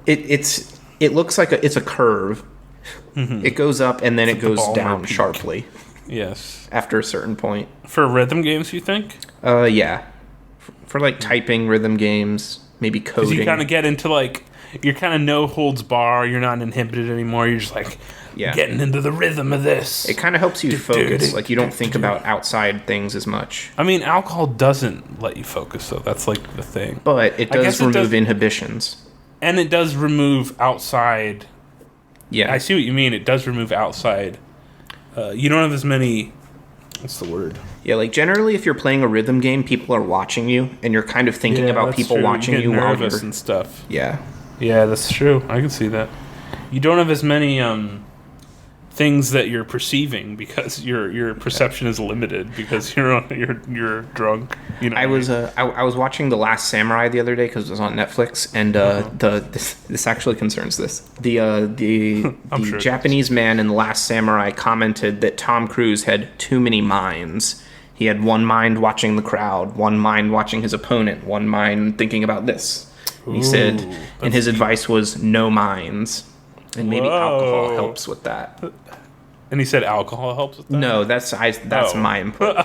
it looks like it's a curve. Mm-hmm. It goes up and then it goes down sharply. Yes. After a certain point. For rhythm games, you think? Yeah. For like typing rhythm games, maybe coding. Because you kind of get into like, you're kind of no holds bar. You're not inhibited anymore. You're just like getting into the rhythm of this. It kind of helps you focus. Like you don't think about outside things as much. I mean, alcohol doesn't let you focus, though. That's like the thing. But it does remove inhibitions. And it does remove outside. Yeah. I see what you mean. It does remove outside. You don't have as many. What's the word? Yeah, like generally, if you're playing a rhythm game, people are watching you, and you're kind of thinking about people watching you while you're and stuff. Yeah. Yeah, that's true. I can see that. You don't have as many things that you're perceiving because your perception is limited because you're drunk. You know. I was watching The Last Samurai the other day because it was on Netflix, and this actually concerns this. The sure Japanese man in The Last Samurai commented that Tom Cruise had too many minds. He had one mind watching the crowd, one mind watching his opponent, one mind thinking about this. And he said, and his advice was no minds. And maybe alcohol helps with that. And he said alcohol helps with that? No, that's my input.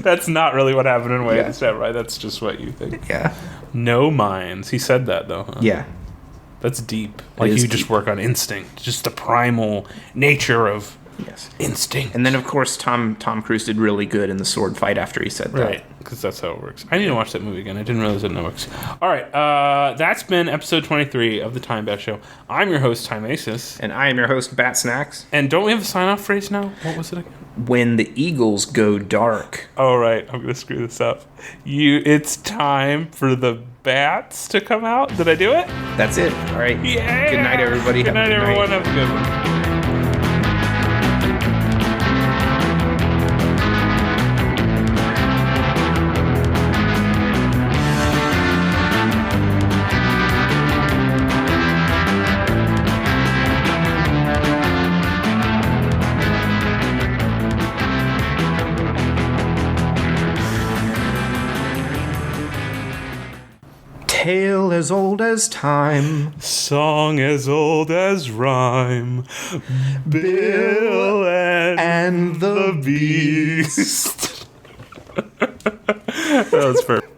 That's not really what happened in Way of the Samurai. That's just what you think. Yeah. No minds. He said that, though, huh? Yeah. That's deep. Like, you just work on instinct. Just the primal nature of instinct. And then, of course, Tom Cruise did really good in the sword fight after he said that. Right, because that's how it works. I need to watch that movie again. I didn't realize it works. All right, that's been episode 23 of the Time Bat Show. I'm your host, Time Aces. And I am your host, Bat Snacks. And don't we have a sign-off phrase now? What was it again? When the Eagles go dark. Oh, right. I'm going to screw this up. It's time for the bats to come out. Did I do it? That's it. All right. Yeah. Good night, everybody. Good night, everyone. Have a good one. Tale as old as time. Song as old as rhyme. Bill and the Beast. That was perfect.